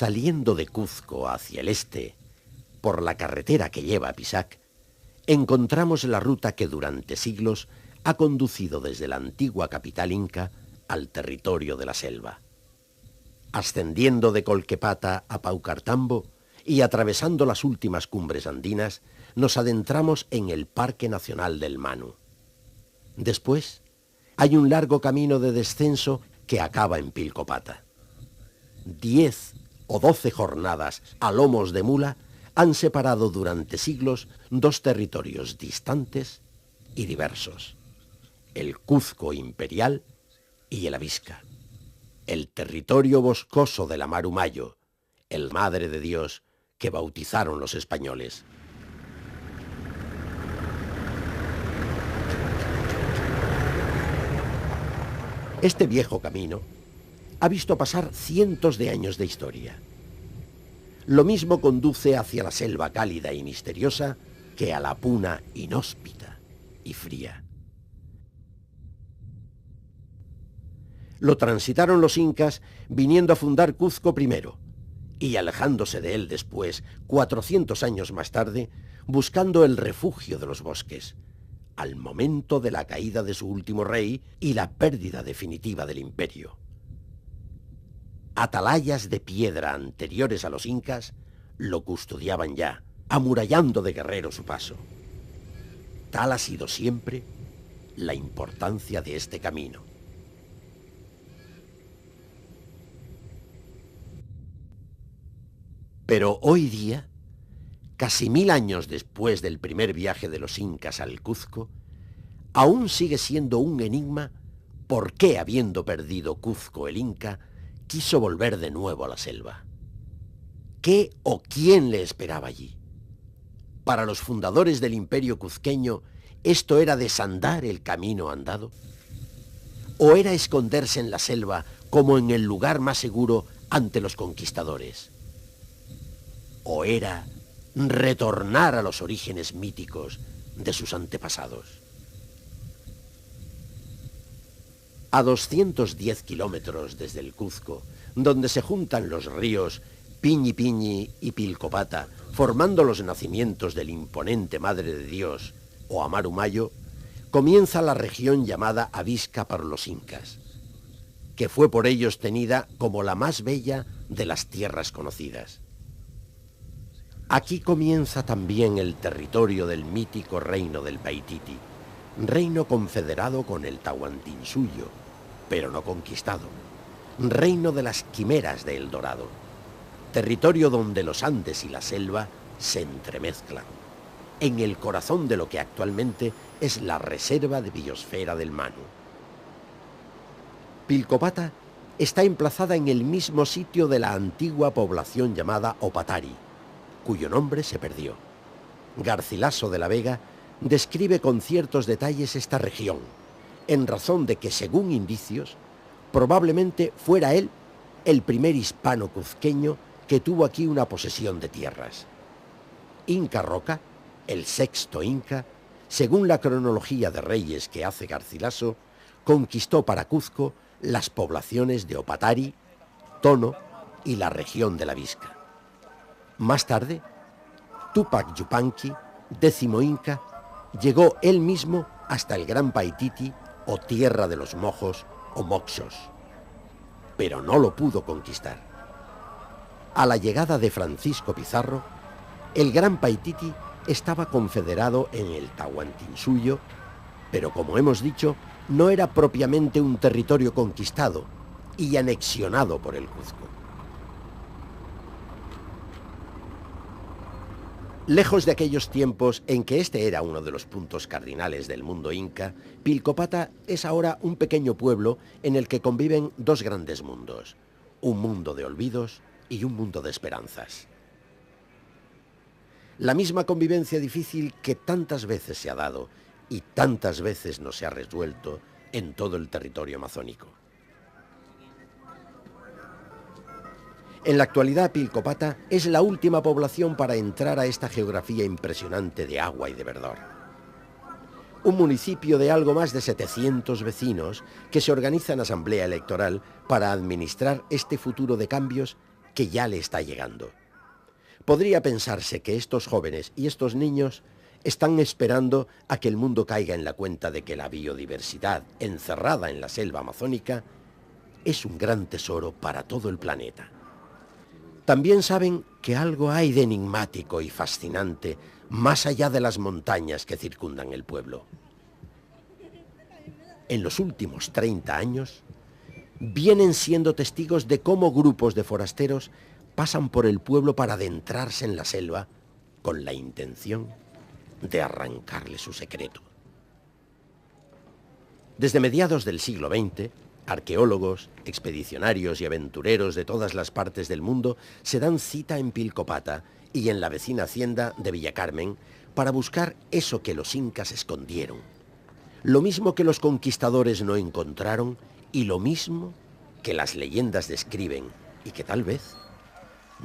Saliendo de Cuzco hacia el este, por la carretera que lleva a Pisac, encontramos la ruta que durante siglos ha conducido desde la antigua capital inca al territorio de la selva. Ascendiendo de Colquepata a Paucartambo y atravesando las últimas cumbres andinas, nos adentramos en el Parque Nacional del Manu. Después, hay un largo camino de descenso que acaba en Pilcopata. 10 o 12 jornadas a lomos de mula han separado durante siglos dos territorios distantes y diversos: el Cuzco imperial y el Avisca, el territorio boscoso de la Marumayo, el Madre de Dios que bautizaron los españoles. Este viejo camino ha visto pasar cientos de años de historia. Lo mismo conduce hacia la selva cálida y misteriosa que a la puna inhóspita y fría. Lo transitaron los incas viniendo a fundar Cuzco primero y alejándose de él después, 400 años más tarde, buscando el refugio de los bosques, al momento de la caída de su último rey y la pérdida definitiva del imperio. Atalayas de piedra anteriores a los incas lo custodiaban ya, amurallando de guerrero su paso. Tal ha sido siempre la importancia de este camino. Pero hoy día, casi 1000 años después del primer viaje de los incas al Cuzco, aún sigue siendo un enigma por qué, habiendo perdido Cuzco el inca, quiso volver de nuevo a la selva. ¿Qué o quién le esperaba allí? Para los fundadores del imperio cuzqueño, ¿esto era desandar el camino andado? ¿O era esconderse en la selva como en el lugar más seguro ante los conquistadores? ¿O era retornar a los orígenes míticos de sus antepasados? A 210 kilómetros desde el Cuzco, donde se juntan los ríos Piñi Piñi y Pilcopata, formando los nacimientos del imponente Madre de Dios o Amarumayo, comienza la región llamada Avisca por los incas, que fue por ellos tenida como la más bella de las tierras conocidas. Aquí comienza también el territorio del mítico reino del Paititi, reino confederado con el Tahuantinsuyo, pero no conquistado, reino de las quimeras de El Dorado, territorio donde los Andes y la selva se entremezclan, en el corazón de lo que actualmente es la reserva de biosfera del Manu. Pilcopata está emplazada en el mismo sitio de la antigua población llamada Opatari, cuyo nombre se perdió. Garcilaso de la Vega describe con ciertos detalles esta región, en razón de que, según indicios, probablemente fuera él el primer hispano cuzqueño que tuvo aquí una posesión de tierras. Inca Roca, el sexto inca, según la cronología de reyes que hace Garcilaso, conquistó para Cuzco las poblaciones de Opatari, Tono y la región de la Visca. Más tarde, Túpac Yupanqui, décimo inca, llegó él mismo hasta el Gran Paititi o Tierra de los Mojos o Moxos. Pero no lo pudo conquistar. A la llegada de Francisco Pizarro, el Gran Paititi estaba confederado en el Tahuantinsuyo, pero como hemos dicho, no era propiamente un territorio conquistado y anexionado por el Cuzco. Lejos de aquellos tiempos en que este era uno de los puntos cardinales del mundo inca, Pilcopata es ahora un pequeño pueblo en el que conviven dos grandes mundos, un mundo de olvidos y un mundo de esperanzas. La misma convivencia difícil que tantas veces se ha dado y tantas veces no se ha resuelto en todo el territorio amazónico. En la actualidad, Pilcopata es la última población para entrar a esta geografía impresionante de agua y de verdor. Un municipio de algo más de 700 vecinos que se organiza en asamblea electoral para administrar este futuro de cambios que ya le está llegando. Podría pensarse que estos jóvenes y estos niños están esperando a que el mundo caiga en la cuenta de que la biodiversidad encerrada en la selva amazónica es un gran tesoro para todo el planeta. También saben que algo hay de enigmático y fascinante más allá de las montañas que circundan el pueblo. En los últimos 30 años, vienen siendo testigos de cómo grupos de forasteros pasan por el pueblo para adentrarse en la selva con la intención de arrancarle su secreto. Desde mediados del siglo XX, arqueólogos, expedicionarios y aventureros de todas las partes del mundo se dan cita en Pilcopata y en la vecina hacienda de Villacarmen para buscar eso que los incas escondieron, lo mismo que los conquistadores no encontraron y lo mismo que las leyendas describen y que tal vez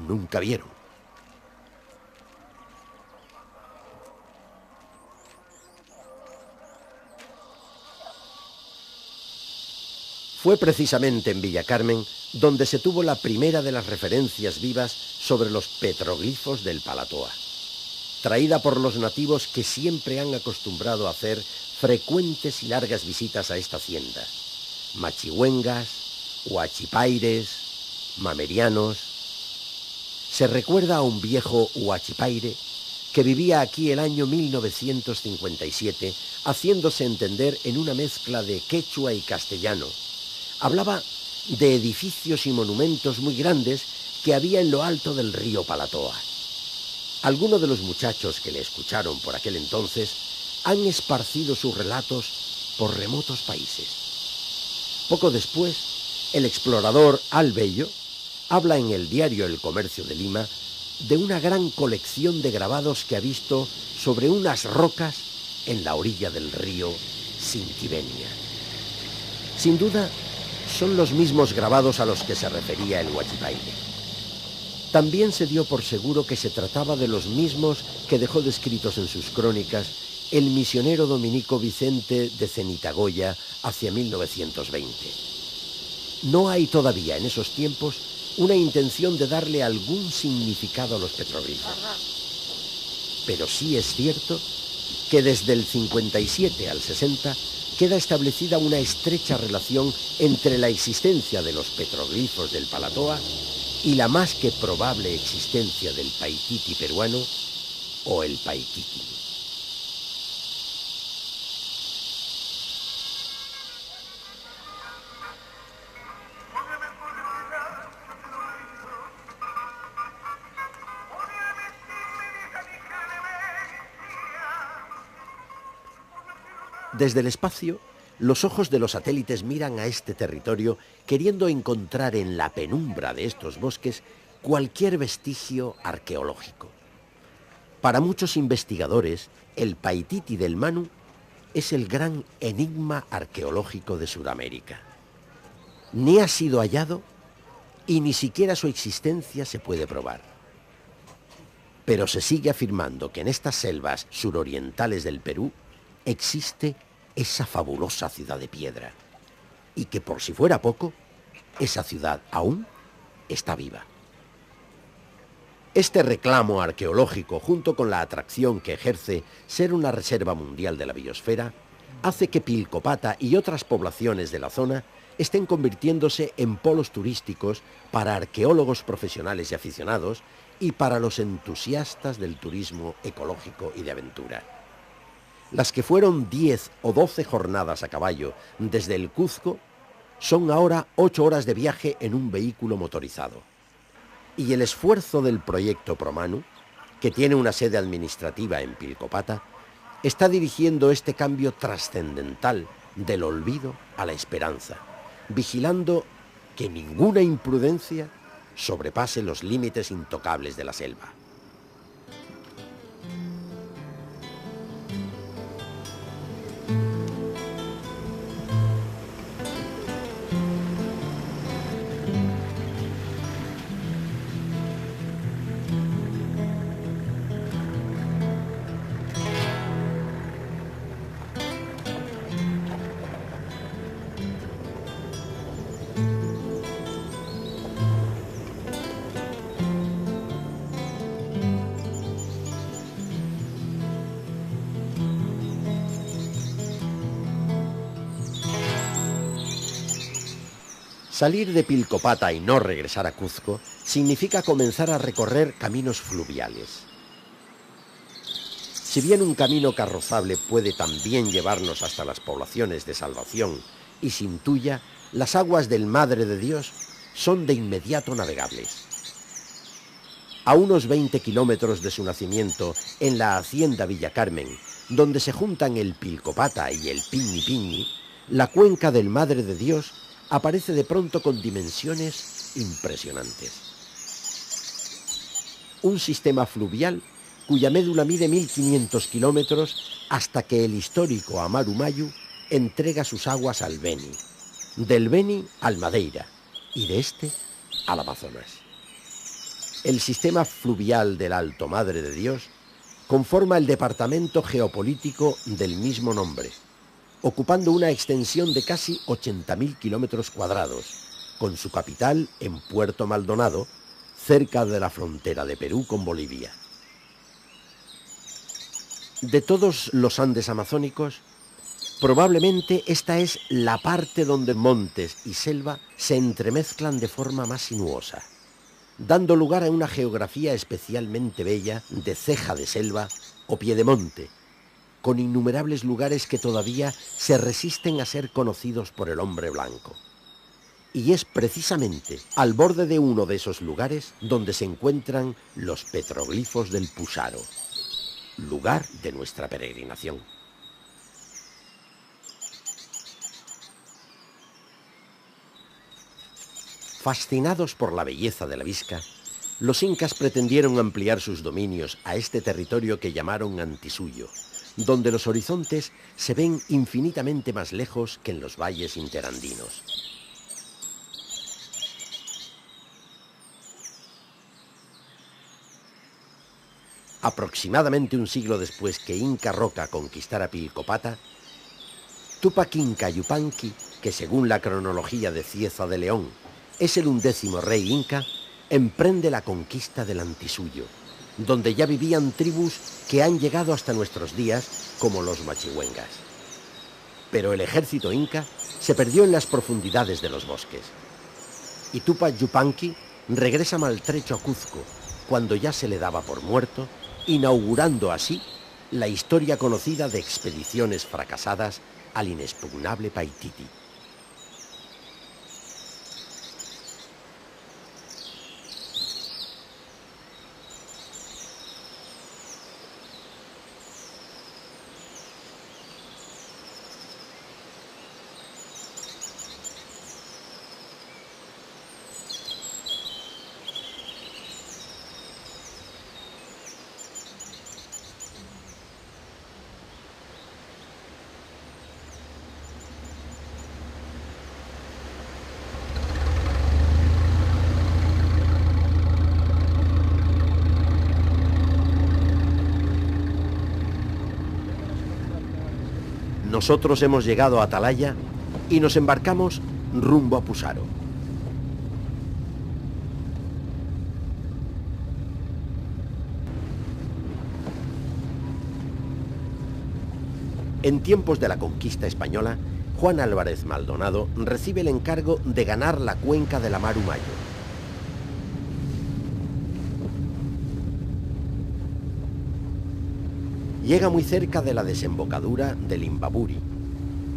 nunca vieron. Fue precisamente en Villacarmen donde se tuvo la primera de las referencias vivas sobre los petroglifos del Palatoa, traída por los nativos que siempre han acostumbrado a hacer frecuentes y largas visitas a esta hacienda. Machihuengas, huachipaires, mamerianos. Se recuerda a un viejo huachipaire que vivía aquí el año 1957, haciéndose entender en una mezcla de quechua y castellano. Hablaba de edificios y monumentos muy grandes que había en lo alto del río Palatoa. Algunos de los muchachos que le escucharon por aquel entonces han esparcido sus relatos por remotos países. Poco después, el explorador Al Bello habla en el diario El Comercio de Lima de una gran colección de grabados que ha visto sobre unas rocas en la orilla del río Sinquibenia. Sin duda, son los mismos grabados a los que se refería el huachipaire. También se dio por seguro que se trataba de los mismos que dejó descritos en sus crónicas el misionero dominico Vicente de Cenitagoya hacia 1920. No hay todavía en esos tiempos una intención de darle algún significado a los petroglifos. Pero sí es cierto que desde el 57 al 60 queda establecida una estrecha relación entre la existencia de los petroglifos del Palatoa y la más que probable existencia del Paititi peruano o el Paititi. Desde el espacio, los ojos de los satélites miran a este territorio queriendo encontrar en la penumbra de estos bosques cualquier vestigio arqueológico. Para muchos investigadores, el Paititi del Manu es el gran enigma arqueológico de Sudamérica. Ni ha sido hallado y ni siquiera su existencia se puede probar. Pero se sigue afirmando que en estas selvas surorientales del Perú existe esa fabulosa ciudad de piedra y que, por si fuera poco, esa ciudad aún está viva. Este reclamo arqueológico, junto con la atracción que ejerce ser una reserva mundial de la biosfera, hace que Pilcopata y otras poblaciones de la zona estén convirtiéndose en polos turísticos para arqueólogos profesionales y aficionados y para los entusiastas del turismo ecológico y de aventura. Las que fueron 10 o 12 jornadas a caballo desde el Cuzco son ahora 8 horas de viaje en un vehículo motorizado. Y el esfuerzo del proyecto Promanu, que tiene una sede administrativa en Pilcopata, está dirigiendo este cambio trascendental del olvido a la esperanza, vigilando que ninguna imprudencia sobrepase los límites intocables de la selva. Salir de Pilcopata y no regresar a Cuzco significa comenzar a recorrer caminos fluviales. Si bien un camino carrozable puede también llevarnos hasta las poblaciones de Salvación y Sintuya, las aguas del Madre de Dios son de inmediato navegables. A unos 20 kilómetros de su nacimiento, en la hacienda Villa Carmen, donde se juntan el Pilcopata y el Piñi Piñi, la cuenca del Madre de Dios aparece de pronto con dimensiones impresionantes. Un sistema fluvial cuya médula mide 1500 kilómetros hasta que el histórico Amaru Mayu entrega sus aguas al Beni, del Beni al Madeira y de este al Amazonas. El sistema fluvial del Alto Madre de Dios conforma el departamento geopolítico del mismo nombre, ocupando una extensión de casi 80.000 kilómetros cuadrados, con su capital en Puerto Maldonado, cerca de la frontera de Perú con Bolivia. De todos los Andes amazónicos, probablemente esta es la parte donde montes y selva se entremezclan de forma más sinuosa, dando lugar a una geografía especialmente bella de ceja de selva o piedemonte, con innumerables lugares que todavía se resisten a ser conocidos por el hombre blanco. Y es precisamente al borde de uno de esos lugares donde se encuentran los petroglifos del Pusaro, lugar de nuestra peregrinación. Fascinados por la belleza de la Visca, los incas pretendieron ampliar sus dominios a este territorio que llamaron Antisuyo, donde los horizontes se ven infinitamente más lejos que en los valles interandinos. Aproximadamente un siglo después que Inca Roca conquistara Pilcopata, Tupac Inca Yupanqui, que según la cronología de Cieza de León es el 11º rey inca, emprende la conquista del Antisuyo, donde ya vivían tribus que han llegado hasta nuestros días, como los machihuengas. Pero el ejército inca se perdió en las profundidades de los bosques. Y Tupac Yupanqui regresa maltrecho a Cuzco, cuando ya se le daba por muerto, inaugurando así la historia conocida de expediciones fracasadas al inexpugnable Paititi. Nosotros hemos llegado a Atalaya y nos embarcamos rumbo a Pusaro. En tiempos de la conquista española, Juan Álvarez Maldonado recibe el encargo de ganar la cuenca de la Mar Humayo. Llega muy cerca de la desembocadura del Imbaburi,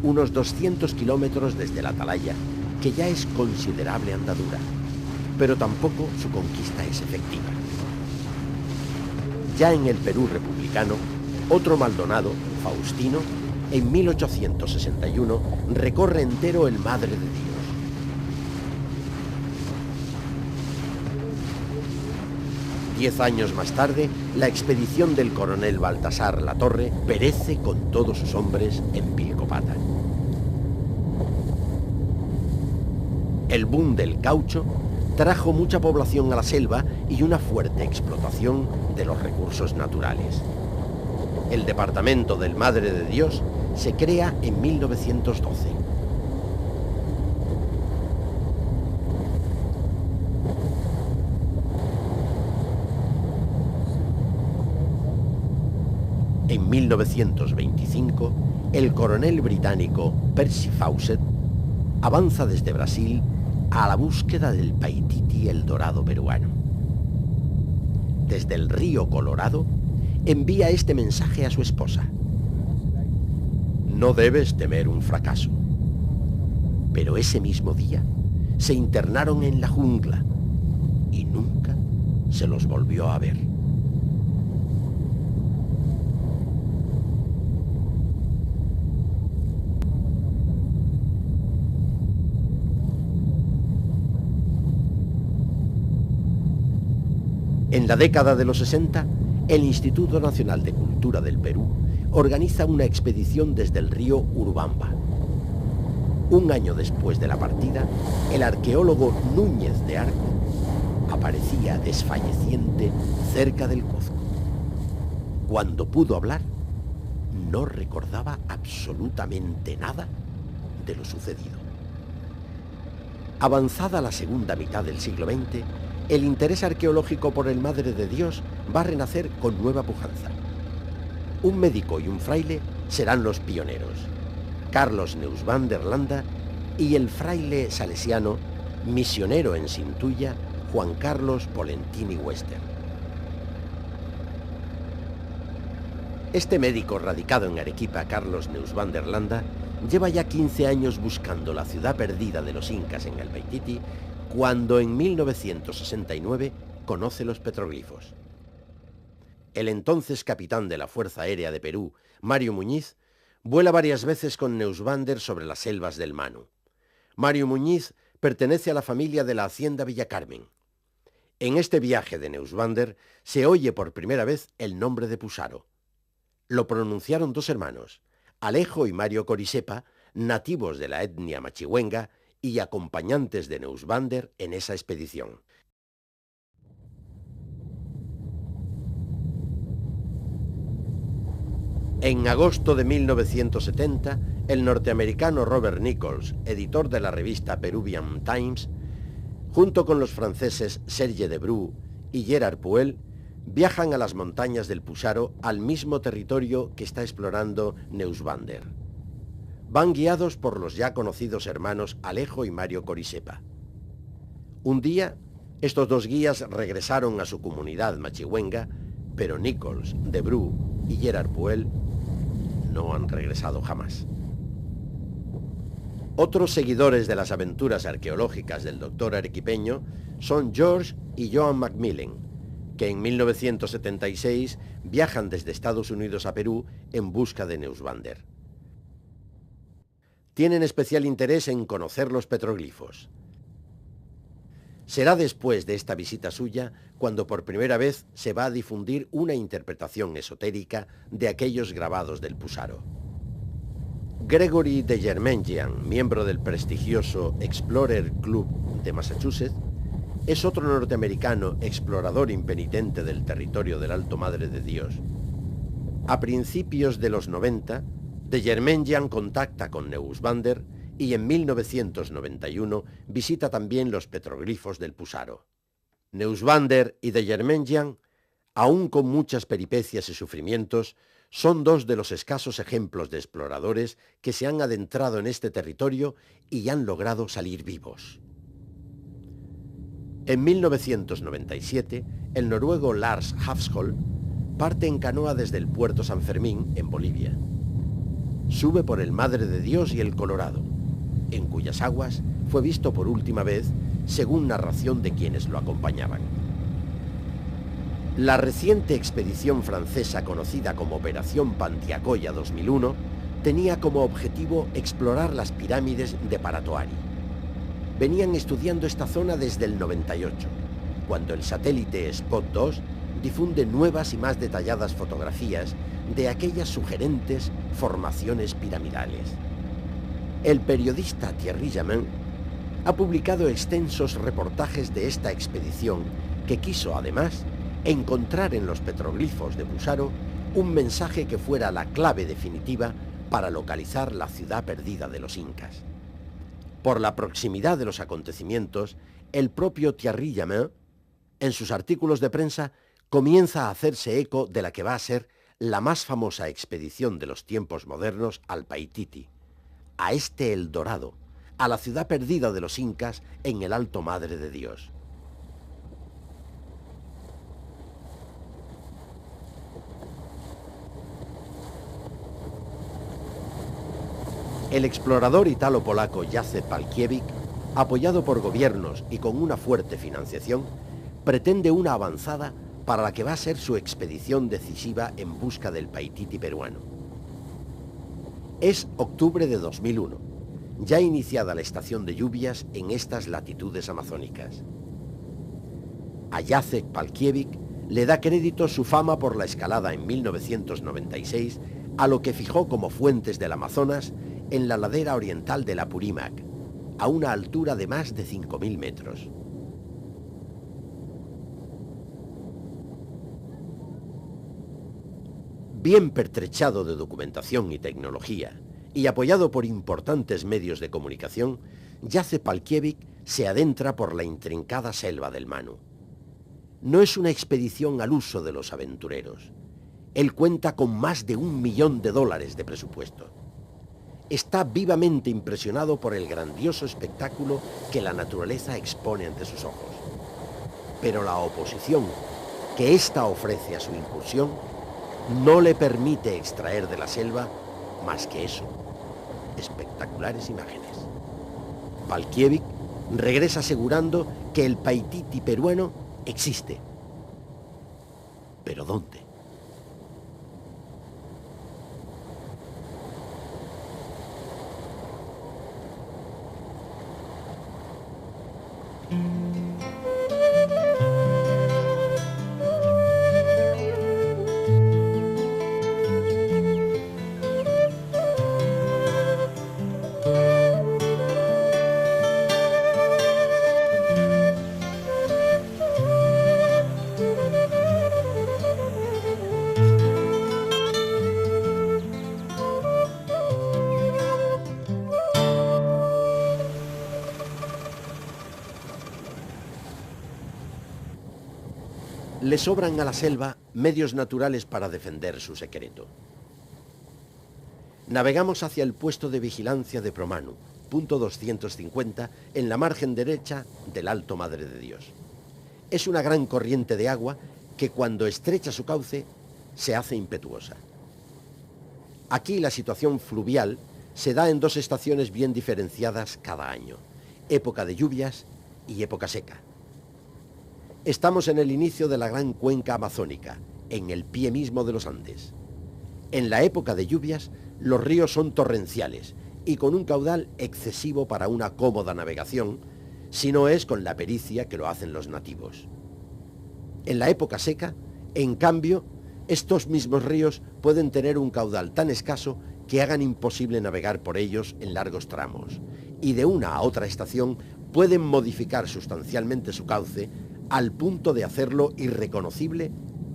unos 200 kilómetros desde la atalaya, que ya es considerable andadura, pero tampoco su conquista es efectiva. Ya en el Perú republicano, otro Maldonado, Faustino, en 1861 recorre entero el Madre de Dios. Diez años más tarde, la expedición del coronel Baltasar Latorre perece con todos sus hombres en Pilcopata. El boom del caucho trajo mucha población a la selva y una fuerte explotación de los recursos naturales. El departamento del Madre de Dios se crea en 1912. En 1925, el coronel británico Percy Fawcett avanza desde Brasil a la búsqueda del Paititi el dorado peruano. Desde el río Colorado, envía este mensaje a su esposa: no debes temer un fracaso. Pero ese mismo día se internaron en la jungla y nunca se los volvió a ver. En la década de los 60, el Instituto Nacional de Cultura del Perú organiza una expedición desde el río Urubamba. Un año después de la partida, el arqueólogo Núñez de Arco aparecía desfalleciente cerca del Cuzco. Cuando pudo hablar, no recordaba absolutamente nada de lo sucedido. Avanzada la segunda mitad del siglo XX, el interés arqueológico por el Madre de Dios va a renacer con nueva pujanza. Un médico y un fraile serán los pioneros: Carlos Neusvander Landa y el fraile salesiano, misionero en Sintuya, Juan Carlos Polentini Wester. Este médico radicado en Arequipa, Carlos Neusvander Landa, lleva ya 15 años buscando la ciudad perdida de los incas en el Paititi, cuando en 1969 conoce los petroglifos. El entonces capitán de la Fuerza Aérea de Perú, Mario Muñiz, vuela varias veces con Neusvander sobre las selvas del Manu. Mario Muñiz pertenece a la familia de la Hacienda Villacarmen. En este viaje de Neusvander se oye por primera vez el nombre de Pusaro. Lo pronunciaron dos hermanos, Alejo y Mario Corisepa, nativos de la etnia machihuenga y acompañantes de Neusvander en esa expedición. En agosto de 1970, el norteamericano Robert Nichols, editor de la revista Peruvian Times, junto con los franceses Serge Debreu y Gerard Puel, viajan a las montañas del Pusaro, al mismo territorio que está explorando Neusvander. Van guiados por los ya conocidos hermanos Alejo y Mario Corisepa. Un día, estos dos guías regresaron a su comunidad machihuenga, pero Nichols, Debreu y Gerard Puel no han regresado jamás. Otros seguidores de las aventuras arqueológicas del doctor arequipeño son George y Joan Macmillan, que en 1976 viajan desde Estados Unidos a Perú en busca de Neusvander. Tienen especial interés en conocer los petroglifos. Será después de esta visita suya cuando por primera vez se va a difundir una interpretación esotérica de aquellos grabados del Pusaro. Gregory de Germengian, miembro del prestigioso Explorer Club de Massachusetts, es otro norteamericano explorador impenitente del territorio del Alto Madre de Dios. A principios de los 90, de Germengian contacta con Neusvander y en 1991 visita también los petroglifos del Pusaro. Neusvander y de Germengian, aún con muchas peripecias y sufrimientos, son dos de los escasos ejemplos de exploradores que se han adentrado en este territorio y han logrado salir vivos. En 1997, el noruego Lars Hafskol parte en canoa desde el puerto San Fermín, en Bolivia. Sube por el Madre de Dios y el Colorado, en cuyas aguas fue visto por última vez, según narración de quienes lo acompañaban. La reciente expedición francesa conocida como Operación Pantiacoya 2001 tenía como objetivo explorar las pirámides de Paratoari. Venían estudiando esta zona desde el 98, cuando el satélite Spot 2 difunde nuevas y más detalladas fotografías de aquellas sugerentes formaciones piramidales. El periodista Thierry Jamin ha publicado extensos reportajes de esta expedición que quiso, además, encontrar en los petroglifos de Busaro un mensaje que fuera la clave definitiva para localizar la ciudad perdida de los incas. Por la proximidad de los acontecimientos, el propio Thierry Jamin, en sus artículos de prensa, comienza a hacerse eco de la que va a ser la más famosa expedición de los tiempos modernos al Paititi, a este El Dorado, a la ciudad perdida de los incas en el Alto Madre de Dios. El explorador italo-polaco Jacek Palkiewicz, apoyado por gobiernos y con una fuerte financiación, pretende una avanzada para la que va a ser su expedición decisiva en busca del Paititi peruano. Es octubre de 2001, ya iniciada la estación de lluvias en estas latitudes amazónicas. A Jacek Palkiewicz le da crédito su fama por la escalada en 1996 a lo que fijó como fuentes del Amazonas en la ladera oriental del Apurímac, a una altura de más de 5.000 metros. Bien pertrechado de documentación y tecnología, y apoyado por importantes medios de comunicación, Jacek Palkiewicz se adentra por la intrincada selva del Manu. No es una expedición al uso de los aventureros. Él cuenta con más de $1 millón de presupuesto. Está vivamente impresionado por el grandioso espectáculo que la naturaleza expone ante sus ojos. Pero la oposición que ésta ofrece a su incursión no le permite extraer de la selva más que eso, espectaculares imágenes. Palkiewicz regresa asegurando que el Paititi peruano existe. ¿Pero dónde? Le sobran a la selva medios naturales para defender su secreto. Navegamos hacia el puesto de vigilancia de Promanu, punto 250, en la margen derecha del Alto Madre de Dios. Es una gran corriente de agua que cuando estrecha su cauce se hace impetuosa. Aquí la situación fluvial se da en dos estaciones bien diferenciadas cada año, época de lluvias y época seca. Estamos en el inicio de la gran cuenca amazónica, en el pie mismo de los Andes. En la época de lluvias, los ríos son torrenciales y con un caudal excesivo para una cómoda navegación, si no es con la pericia que lo hacen los nativos. En la época seca, en cambio, estos mismos ríos pueden tener un caudal tan escaso que hagan imposible navegar por ellos en largos tramos, y de una a otra estación pueden modificar sustancialmente su cauce al punto de hacerlo irreconocible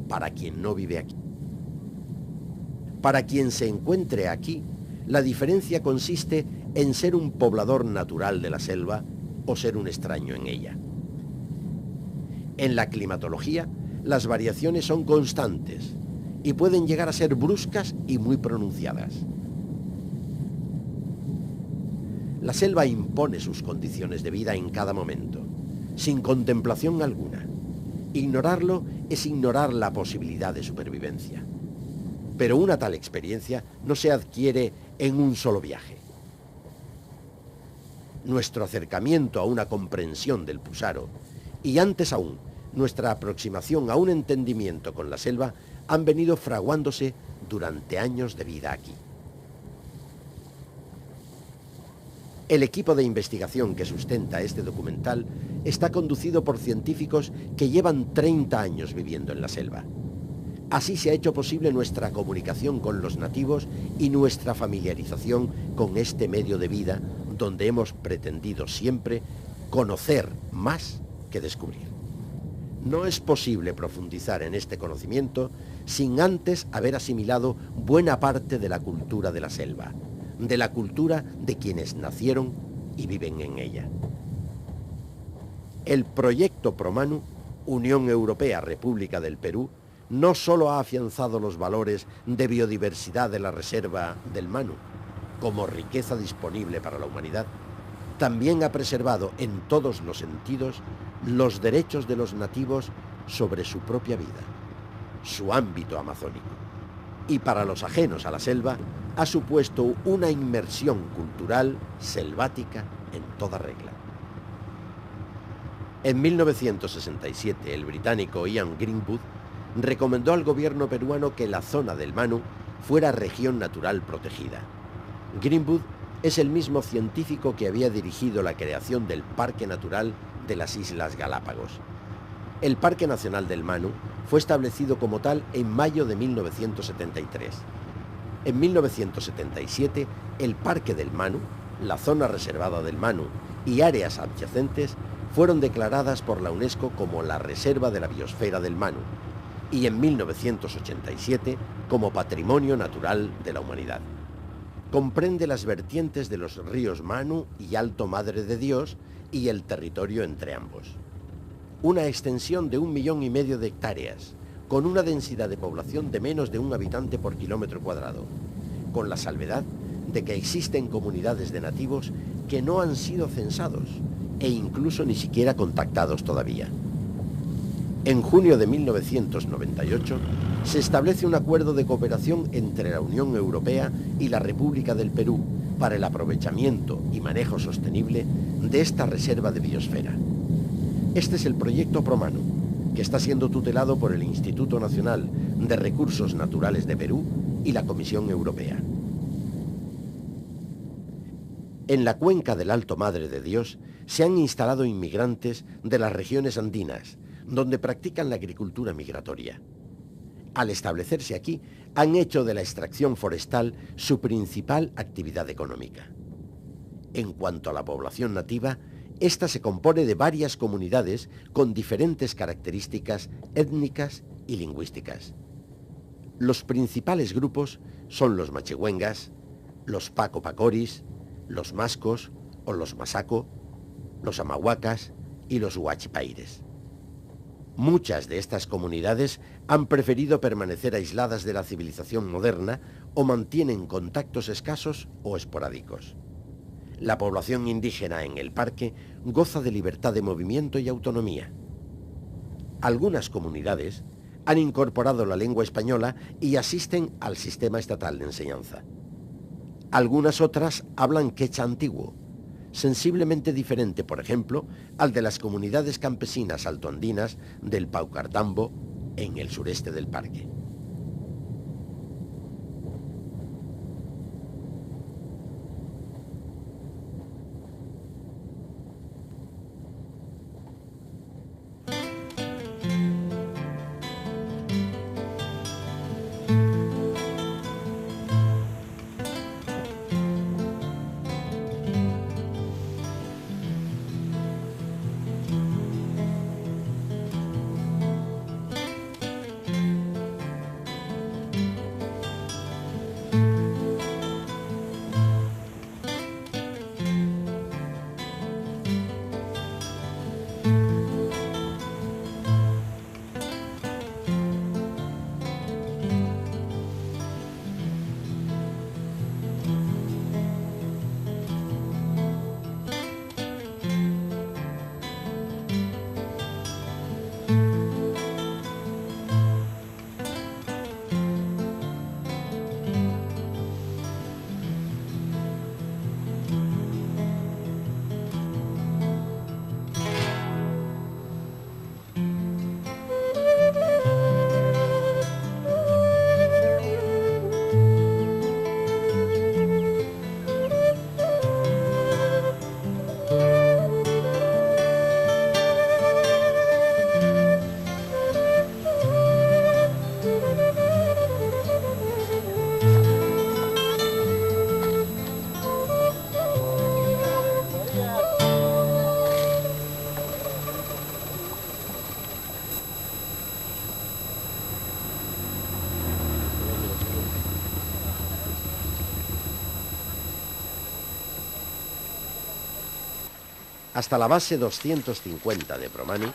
para quien no vive aquí. Para quien se encuentre aquí, la diferencia consiste en ser un poblador natural de la selva o ser un extraño en ella. En la climatología, las variaciones son constantes. y pueden llegar a ser bruscas y muy pronunciadas. La selva impone sus condiciones de vida en cada momento, sin contemplación alguna. Ignorarlo es ignorar la posibilidad de supervivencia. Pero una tal experiencia no se adquiere en un solo viaje. Nuestro acercamiento a una comprensión del Pusaro, y antes aún, nuestra aproximación a un entendimiento con la selva, han venido fraguándose durante años de vida aquí. El equipo de investigación que sustenta este documental está conducido por científicos que llevan 30 años viviendo en la selva. Así se ha hecho posible nuestra comunicación con los nativos y nuestra familiarización con este medio de vida donde hemos pretendido siempre conocer más que descubrir. No es posible profundizar en este conocimiento sin antes haber asimilado buena parte de la cultura de la selva, de la cultura de quienes nacieron y viven en ella. El proyecto ProManu, Unión Europea-República del Perú, no solo ha afianzado los valores de biodiversidad de la reserva del Manu, como riqueza disponible para la humanidad, también ha preservado en todos los sentidos los derechos de los nativos sobre su propia vida, su ámbito amazónico. Y para los ajenos a la selva, ha supuesto una inmersión cultural selvática en toda regla. En 1967, el británico Ian Greenwood recomendó al gobierno peruano que la zona del Manu fuera región natural protegida. Greenwood es el mismo científico que había dirigido la creación del Parque Natural de las Islas Galápagos. El Parque Nacional del Manu fue establecido como tal en mayo de 1973. En 1977, el Parque del Manu, la zona reservada del Manu y áreas adyacentes fueron declaradas por la UNESCO como la Reserva de la Biosfera del Manu y en 1987 como Patrimonio Natural de la Humanidad. Comprende las vertientes de los ríos Manu y Alto Madre de Dios y el territorio entre ambos. Una extensión de 1,5 millones de hectáreas, con una densidad de población de menos de 1 habitante por kilómetro cuadrado, con la salvedad de que existen comunidades de nativos que no han sido censados e incluso ni siquiera contactados todavía. En junio de 1998 se establece un acuerdo de cooperación entre la Unión Europea y la República del Perú para el aprovechamiento y manejo sostenible de esta reserva de biosfera. Este es el proyecto ProManu, que está siendo tutelado por el Instituto Nacional de Recursos Naturales de Perú y la Comisión Europea. En la cuenca del Alto Madre de Dios se han instalado inmigrantes de las regiones andinas, donde practican la agricultura migratoria. Al establecerse aquí, han hecho de la extracción forestal su principal actividad económica. En cuanto a la población nativa, esta se compone de varias comunidades con diferentes características étnicas y lingüísticas. Los principales grupos son los machihuengas, los paco-pacoris, los mascos o los masaco, los amahuacas y los huachipaires. Muchas de estas comunidades han preferido permanecer aisladas de la civilización moderna o mantienen contactos escasos o esporádicos. La población indígena en el parque goza de libertad de movimiento y autonomía. Algunas comunidades han incorporado la lengua española y asisten al sistema estatal de enseñanza. Algunas otras hablan quechua antiguo, sensiblemente diferente, por ejemplo, al de las comunidades campesinas altoandinas del Paucartambo en el sureste del parque. hasta la base 250 de Promani,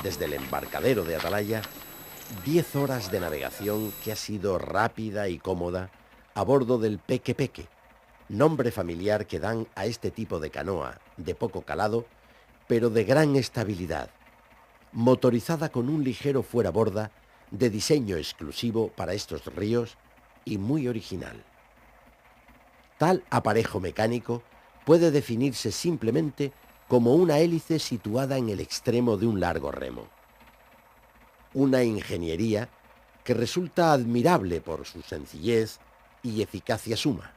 desde el embarcadero de Atalaya, 10 horas de navegación que ha sido rápida y cómoda a bordo del Peque Peque, nombre familiar que dan a este tipo de canoa de poco calado, pero de gran estabilidad, motorizada con un ligero fueraborda de diseño exclusivo para estos ríos y muy original. Tal aparejo mecánico puede definirse simplemente como una hélice situada en el extremo de un largo remo. Una ingeniería que resulta admirable por su sencillez y eficacia suma.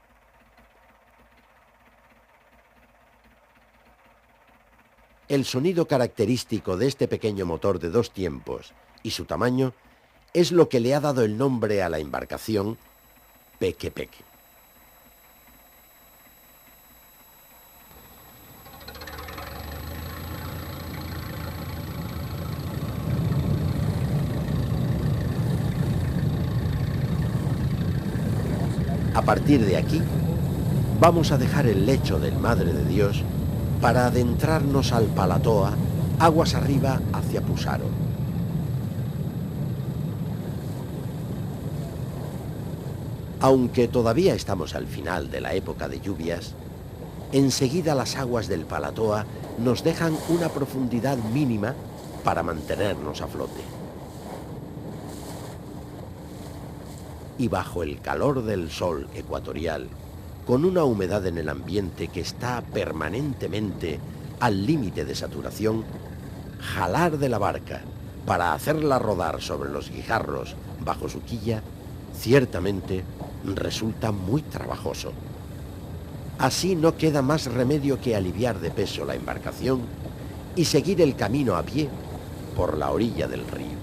El sonido característico de este pequeño motor de 2 tiempos y su tamaño es lo que le ha dado el nombre a la embarcación Peque Peque. A partir de aquí, vamos a dejar el lecho del Madre de Dios para adentrarnos al Palatoa, aguas arriba hacia Pusaro. Aunque todavía estamos al final de la época de lluvias, enseguida las aguas del Palatoa nos dejan una profundidad mínima para mantenernos a flote. Y bajo el calor del sol ecuatorial, con una humedad en el ambiente que está permanentemente al límite de saturación, jalar de la barca para hacerla rodar sobre los guijarros bajo su quilla, ciertamente resulta muy trabajoso. Así no queda más remedio que aliviar de peso la embarcación y seguir el camino a pie por la orilla del río.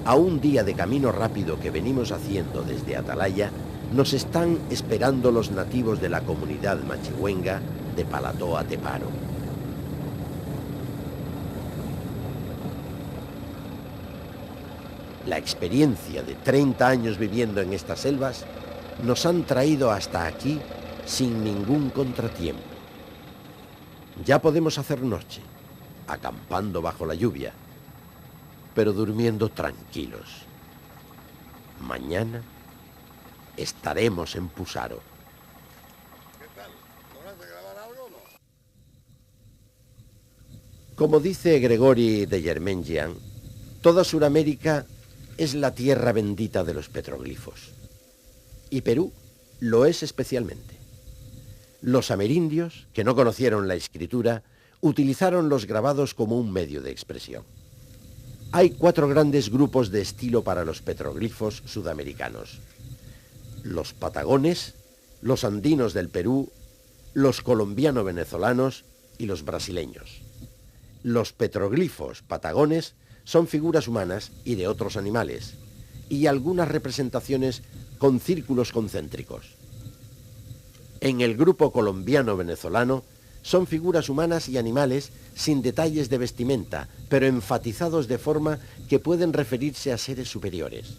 A un día de camino rápido que venimos haciendo desde Atalaya, nos están esperando los nativos de la comunidad machigüenga de Palatoa Teparo. La experiencia de 30 años viviendo en estas selvas nos han traído hasta aquí sin ningún contratiempo. Ya podemos hacer noche, acampando bajo la lluvia, pero durmiendo tranquilos. Mañana estaremos en Pusaro. ¿Qué tal? ¿Lograste grabar algo o no? Como dice Gregory de Yermengian, toda Sudamérica es la tierra bendita de los petroglifos. Y Perú lo es especialmente. Los amerindios, que no conocieron la escritura, utilizaron los grabados como un medio de expresión. Hay 4 grandes grupos de estilo para los petroglifos sudamericanos: los patagones, los andinos del Perú, los colombiano-venezolanos y los brasileños. Los petroglifos patagones son figuras humanas y de otros animales, y algunas representaciones con círculos concéntricos. En el grupo colombiano-venezolano son figuras humanas y animales sin detalles de vestimenta, pero enfatizados de forma que pueden referirse a seres superiores.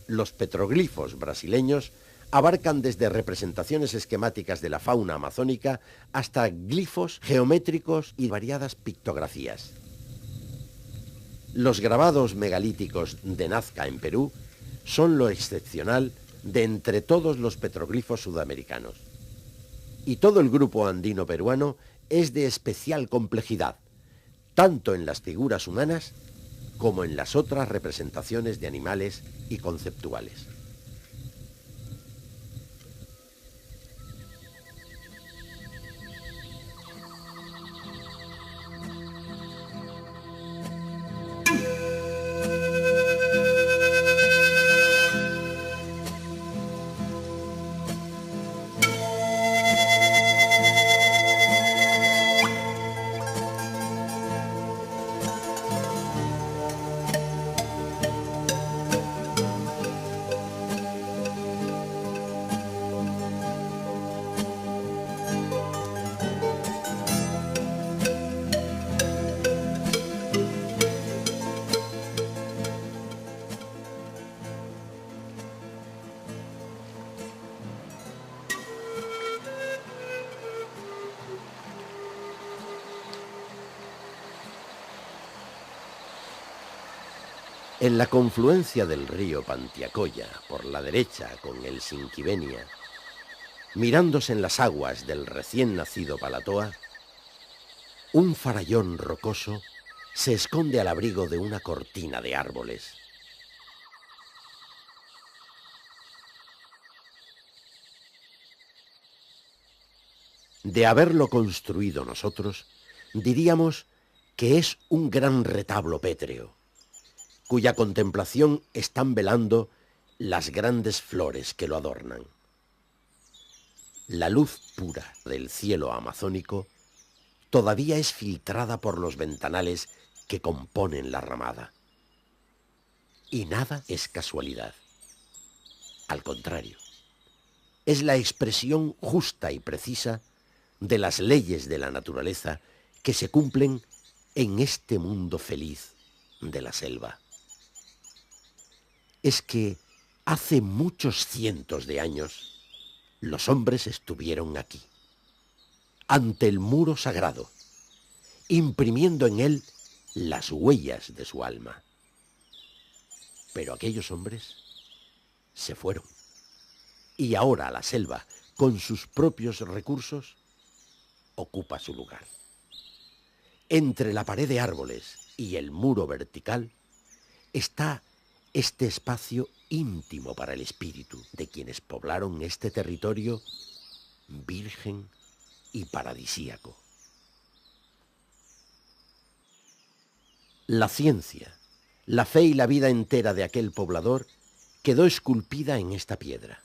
Los petroglifos brasileños abarcan desde representaciones esquemáticas de la fauna amazónica hasta glifos geométricos y variadas pictografías. Los grabados megalíticos de Nazca en Perú son lo excepcional de entre todos los petroglifos sudamericanos. Y todo el grupo andino peruano es de especial complejidad, tanto en las figuras humanas como en las otras representaciones de animales y conceptuales. En la confluencia del río Pantiacoya, por la derecha con el Sinquivenia, mirándose en las aguas del recién nacido Palatoa, un farallón rocoso se esconde al abrigo de una cortina de árboles. De haberlo construido nosotros, diríamos que es un gran retablo pétreo, cuya contemplación están velando las grandes flores que lo adornan. La luz pura del cielo amazónico todavía es filtrada por los ventanales que componen la ramada. Y nada es casualidad. Al contrario, es la expresión justa y precisa de las leyes de la naturaleza que se cumplen en este mundo feliz de la selva. Es que hace muchos cientos de años los hombres estuvieron aquí, ante el muro sagrado, imprimiendo en él las huellas de su alma. Pero aquellos hombres se fueron, y ahora la selva, con sus propios recursos, ocupa su lugar. Entre la pared de árboles y el muro vertical está este espacio íntimo para el espíritu de quienes poblaron este territorio virgen y paradisíaco. La ciencia, la fe y la vida entera de aquel poblador quedó esculpida en esta piedra.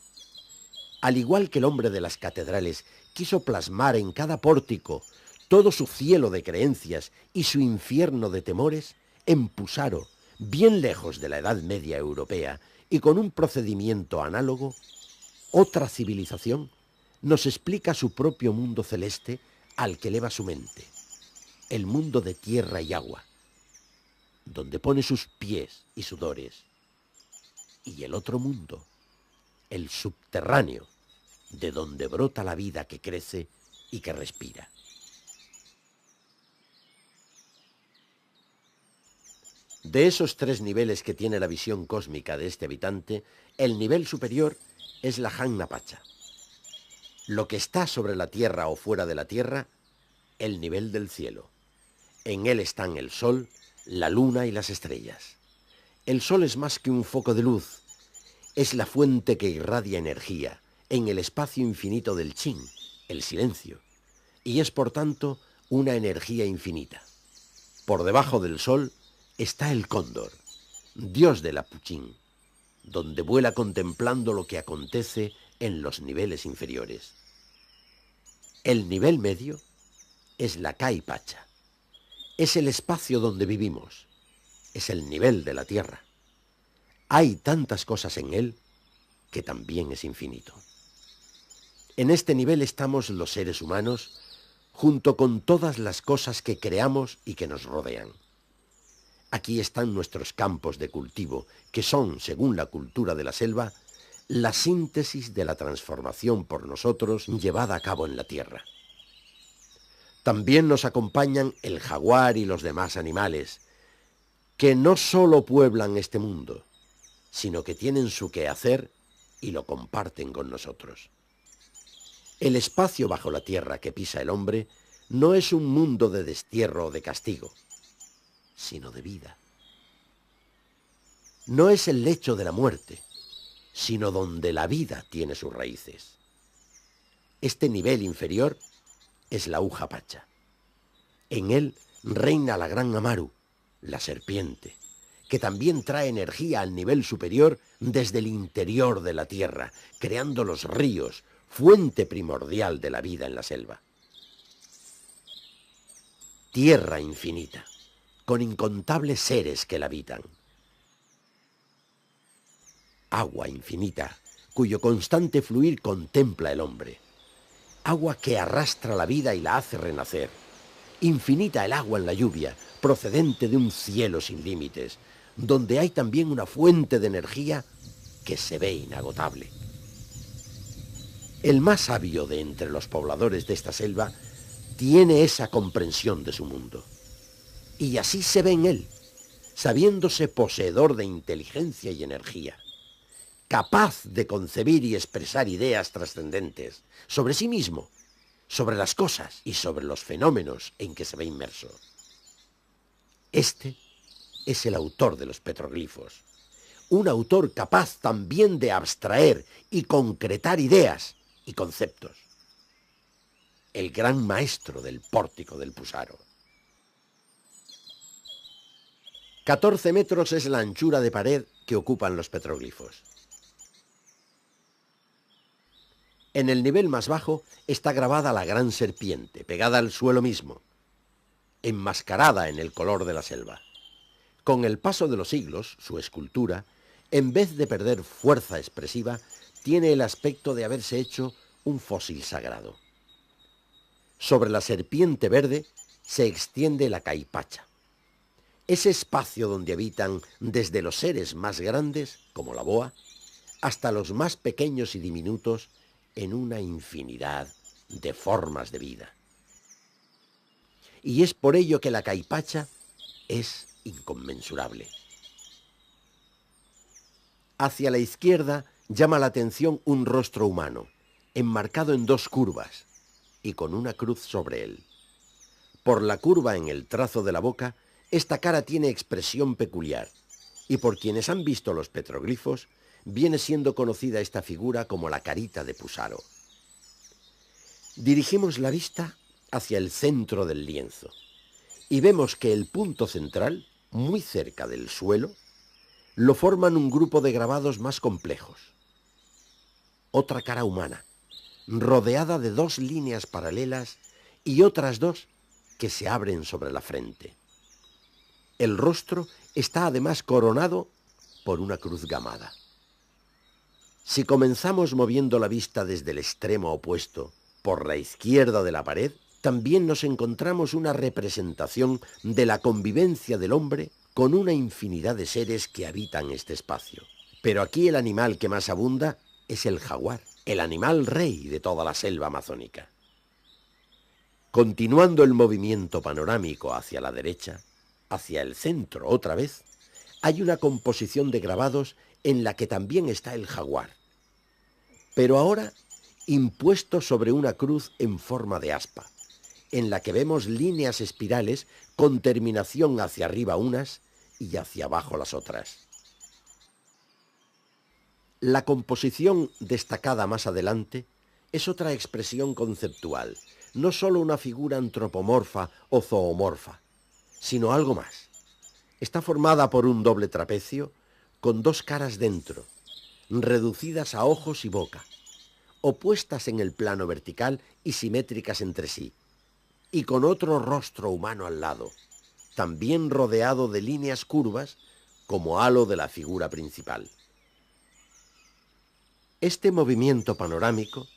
Al igual que el hombre de las catedrales quiso plasmar en cada pórtico todo su cielo de creencias y su infierno de temores, en Pusaro, bien lejos de la Edad Media europea y con un procedimiento análogo, otra civilización nos explica su propio mundo celeste al que eleva su mente, el mundo de tierra y agua, donde pone sus pies y sudores, y el otro mundo, el subterráneo, de donde brota la vida que crece y que respira. De esos tres niveles que tiene la visión cósmica de este habitante, el nivel superior es la Jagna Pacha. Lo que está sobre la tierra o fuera de la tierra, el nivel del cielo. En él están el sol, la luna y las estrellas. El sol es más que un foco de luz, es la fuente que irradia energía en el espacio infinito del Chin, el silencio, y es por tanto una energía infinita. Por debajo del sol está el cóndor, dios de la Puchín, donde vuela contemplando lo que acontece en los niveles inferiores. El nivel medio es la Kai Pacha, es el espacio donde vivimos, es el nivel de la tierra. Hay tantas cosas en él que también es infinito. En este nivel estamos los seres humanos, junto con todas las cosas que creamos y que nos rodean. Aquí están nuestros campos de cultivo, que son, según la cultura de la selva, la síntesis de la transformación por nosotros llevada a cabo en la tierra. También nos acompañan el jaguar y los demás animales, que no solo pueblan este mundo, sino que tienen su quehacer y lo comparten con nosotros. El espacio bajo la tierra que pisa el hombre no es un mundo de destierro o de castigo, sino de vida. No es el lecho de la muerte, sino donde la vida tiene sus raíces. Este nivel inferior es la Uja Pacha. En él reina la gran Amaru, la serpiente, que también trae energía al nivel superior desde el interior de la tierra, creando los ríos, fuente primordial de la vida en la selva. Tierra infinita, con incontables seres que la habitan. Agua infinita, cuyo constante fluir contempla el hombre. Agua que arrastra la vida y la hace renacer. Infinita el agua en la lluvia, procedente de un cielo sin límites, donde hay también una fuente de energía que se ve inagotable. El más sabio de entre los pobladores de esta selva tiene esa comprensión de su mundo. Y así se ve en él. sabiéndose poseedor de inteligencia y energía, capaz de concebir y expresar ideas trascendentes sobre sí mismo, sobre las cosas y sobre los fenómenos en que se ve inmerso. Este es el autor de los petroglifos, un autor capaz también de abstraer y concretar ideas y conceptos. El gran maestro del pórtico del Pusaro. 14 metros es la anchura de pared que ocupan los petroglifos. En el nivel más bajo está grabada la gran serpiente, pegada al suelo mismo, enmascarada en el color de la selva. Con el paso de los siglos, su escultura, en vez de perder fuerza expresiva, tiene el aspecto de haberse hecho un fósil sagrado. Sobre la serpiente verde se extiende la caipacha, ese espacio donde habitan desde los seres más grandes, como la boa, hasta los más pequeños y diminutos, en una infinidad de formas de vida. Y es por ello que la caipacha es inconmensurable. Hacia la izquierda llama la atención un rostro humano, enmarcado en dos curvas y con una cruz sobre él. Por la curva en el trazo de la boca, esta cara tiene expresión peculiar, y por quienes han visto los petroglifos, viene siendo conocida esta figura como la carita de Pusaro. Dirigimos la vista hacia el centro del lienzo, y vemos que el punto central, muy cerca del suelo, lo forman un grupo de grabados más complejos. Otra cara humana, rodeada de dos líneas paralelas y otras dos que se abren sobre la frente. El rostro está además coronado por una cruz gamada. Si comenzamos moviendo la vista desde el extremo opuesto, por la izquierda de la pared, también nos encontramos una representación de la convivencia del hombre con una infinidad de seres que habitan este espacio. Pero aquí el animal que más abunda es el jaguar, el animal rey de toda la selva amazónica. Continuando el movimiento panorámico hacia la derecha, hacia el centro otra vez, hay una composición de grabados en la que también está el jaguar, pero ahora impuesto sobre una cruz en forma de aspa, en la que vemos líneas espirales con terminación hacia arriba unas y hacia abajo las otras. La composición destacada más adelante es otra expresión conceptual, no solo una figura antropomorfa o zoomorfa, sino algo más. Está formada por un doble trapecio con dos caras dentro, reducidas a ojos y boca, opuestas en el plano vertical y simétricas entre sí, y con otro rostro humano al lado, también rodeado de líneas curvas como halo de la figura principal. Este movimiento panorámico,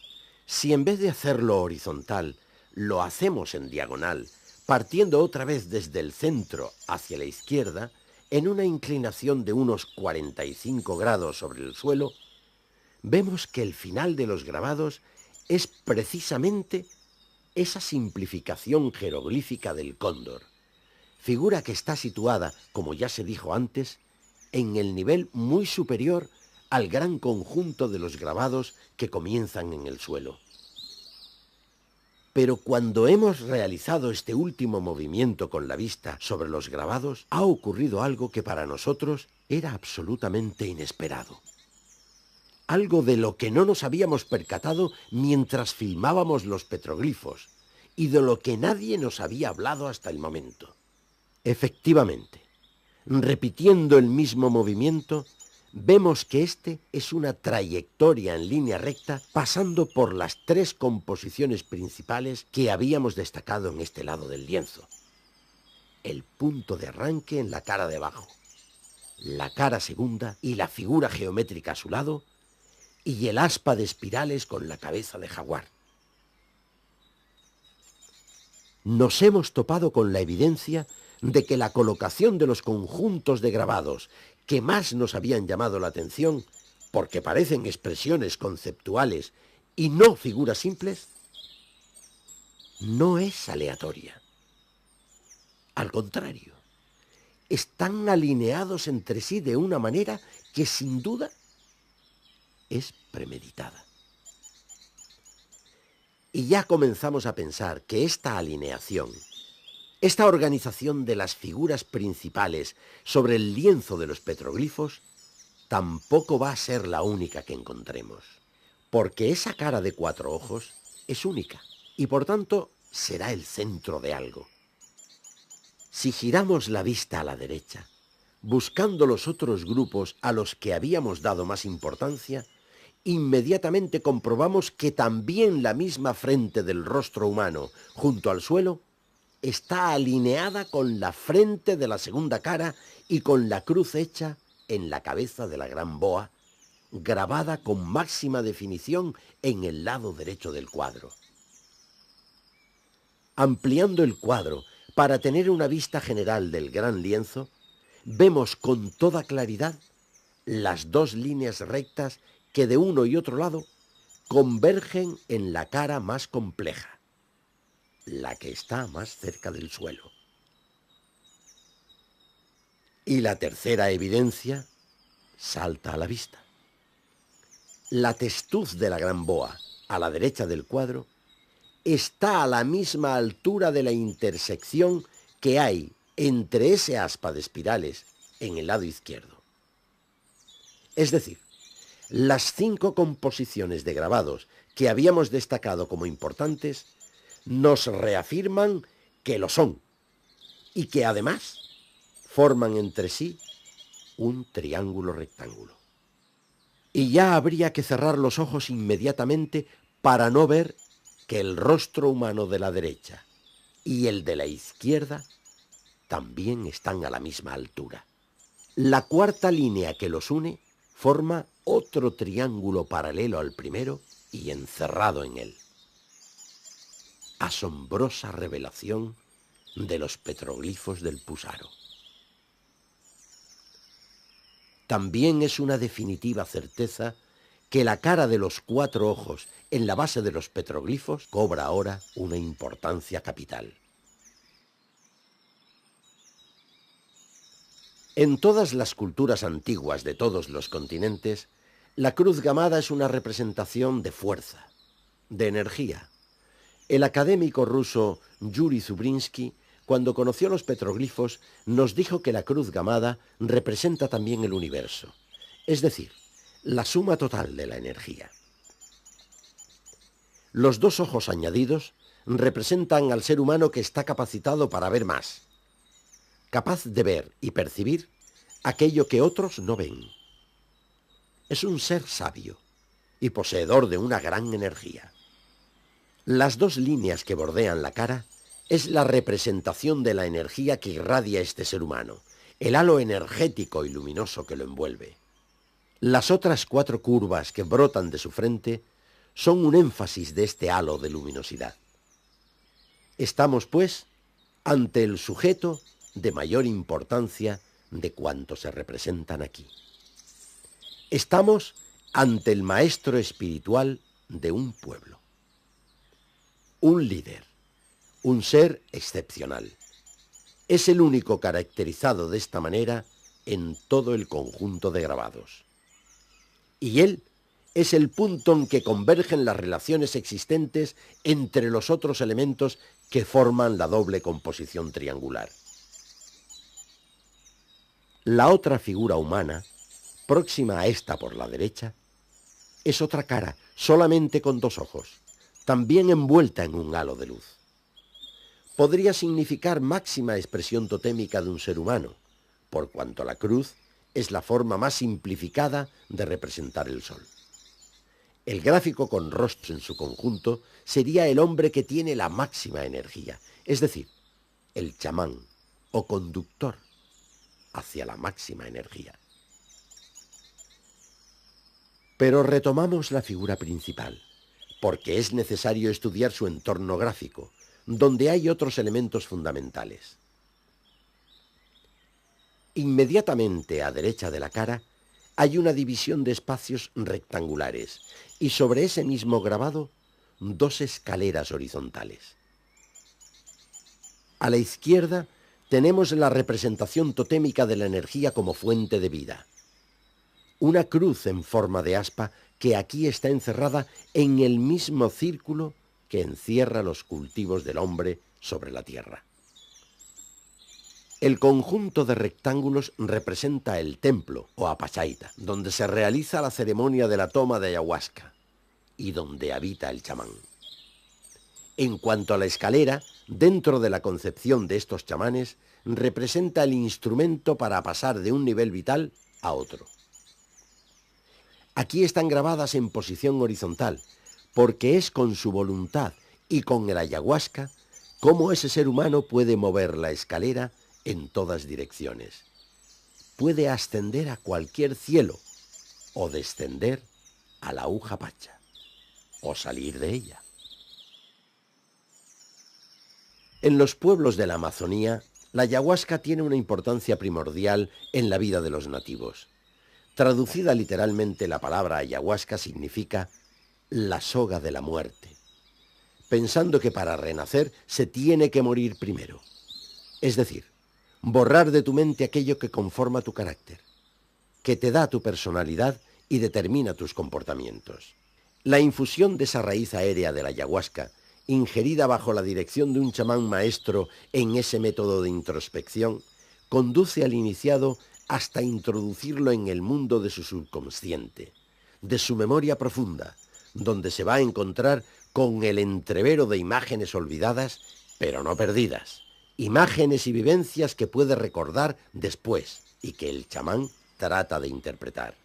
si en vez de hacerlo horizontal, lo hacemos en diagonal, partiendo otra vez desde el centro hacia la izquierda, en una inclinación de unos 45 grados sobre el suelo, vemos que el final de los grabados es precisamente esa simplificación jeroglífica del cóndor, figura que está situada, como ya se dijo antes, en el nivel muy superior al gran conjunto de los grabados que comienzan en el suelo. Pero cuando hemos realizado este último movimiento con la vista sobre los grabados, ha ocurrido algo que para nosotros era absolutamente inesperado. Algo de lo que no nos habíamos percatado mientras filmábamos los petroglifos y de lo que nadie nos había hablado hasta el momento. Efectivamente, repitiendo el mismo movimiento, vemos que este es una trayectoria en línea recta pasando por las tres composiciones principales que habíamos destacado en este lado del lienzo. El punto de arranque en la cara de abajo, la cara segunda y la figura geométrica a su lado, y el aspa de espirales con la cabeza de jaguar. Nos hemos topado con la evidencia de que la colocación de los conjuntos de grabados que más nos habían llamado la atención, porque parecen expresiones conceptuales y no figuras simples, no es aleatoria. Al contrario, están alineados entre sí de una manera que sin duda es premeditada. Y ya comenzamos a pensar que esta alineación, esta organización de las figuras principales sobre el lienzo de los petroglifos, tampoco va a ser la única que encontremos, porque esa cara de 4 ojos es única y por tanto será el centro de algo. Si giramos la vista a la derecha, buscando los otros grupos a los que habíamos dado más importancia, inmediatamente comprobamos que también la misma frente del rostro humano junto al suelo está alineada con la frente de la segunda cara y con la cruz hecha en la cabeza de la gran boa, grabada con máxima definición en el lado derecho del cuadro. Ampliando el cuadro para tener una vista general del gran lienzo, vemos con toda claridad las 2 líneas rectas que de uno y otro lado convergen en la cara más compleja, la que está más cerca del suelo. Y la tercera evidencia salta a la vista. La testuz de la gran boa, a la derecha del cuadro, está a la misma altura de la intersección que hay entre ese aspa de espirales en el lado izquierdo. Es decir, las 5 composiciones de grabados que habíamos destacado como importantes nos reafirman que lo son y que además forman entre sí un triángulo rectángulo. Y ya habría que cerrar los ojos inmediatamente para no ver que el rostro humano de la derecha y el de la izquierda también están a la misma altura. La cuarta línea que los une forma otro triángulo paralelo al primero y encerrado en él. Asombrosa revelación de los petroglifos del Pusaro. También es una definitiva certeza que la cara de los 4 ojos en la base de los petroglifos cobra ahora una importancia capital. En todas las culturas antiguas de todos los continentes, la cruz gamada es una representación de fuerza, de energía. El académico ruso Yuri Zubrinsky, cuando conoció los petroglifos, nos dijo que la cruz gamada representa también el universo, es decir, la suma total de la energía. Los 2 ojos añadidos representan al ser humano que está capacitado para ver más, capaz de ver y percibir aquello que otros no ven. Es un ser sabio y poseedor de una gran energía. Las 2 líneas que bordean la cara es la representación de la energía que irradia este ser humano, el halo energético y luminoso que lo envuelve. Las otras 4 curvas que brotan de su frente son un énfasis de este halo de luminosidad. Estamos, pues, ante el sujeto de mayor importancia de cuantos se representan aquí. Estamos ante el maestro espiritual de un pueblo. Un líder, un ser excepcional. Es el único caracterizado de esta manera en todo el conjunto de grabados. Y él es el punto en que convergen las relaciones existentes entre los otros elementos que forman la doble composición triangular. La otra figura humana, próxima a esta por la derecha, es otra cara, solamente con 2 ojos, también envuelta en un halo de luz. Podría significar máxima expresión totémica de un ser humano, por cuanto la cruz es la forma más simplificada de representar el sol. El gráfico con rostros en su conjunto sería el hombre que tiene la máxima energía, es decir, el chamán o conductor hacia la máxima energía. Pero retomamos la figura principal, porque es necesario estudiar su entorno gráfico, donde hay otros elementos fundamentales. Inmediatamente a derecha de la cara hay una división de espacios rectangulares y sobre ese mismo grabado 2 escaleras horizontales. A la izquierda tenemos la representación totémica de la energía como fuente de vida. Una cruz en forma de aspa que aquí está encerrada en el mismo círculo que encierra los cultivos del hombre sobre la tierra. El conjunto de rectángulos representa el templo o apachaita, donde se realiza la ceremonia de la toma de ayahuasca y donde habita el chamán. En cuanto a la escalera, dentro de la concepción de estos chamanes, representa el instrumento para pasar de un nivel vital a otro. Aquí están grabadas en posición horizontal, porque es con su voluntad y con el ayahuasca cómo ese ser humano puede mover la escalera en todas direcciones. Puede ascender a cualquier cielo o descender a la aguja pacha o salir de ella. En los pueblos de la Amazonía, la ayahuasca tiene una importancia primordial en la vida de los nativos. Traducida literalmente, la palabra ayahuasca significa la soga de la muerte, pensando que para renacer se tiene que morir primero. Es decir, borrar de tu mente aquello que conforma tu carácter, que te da tu personalidad y determina tus comportamientos. La infusión de esa raíz aérea de la ayahuasca, ingerida bajo la dirección de un chamán maestro en ese método de introspección, conduce al iniciado hasta introducirlo en el mundo de su subconsciente, de su memoria profunda, donde se va a encontrar con el entrevero de imágenes olvidadas, pero no perdidas, imágenes y vivencias que puede recordar después y que el chamán trata de interpretar.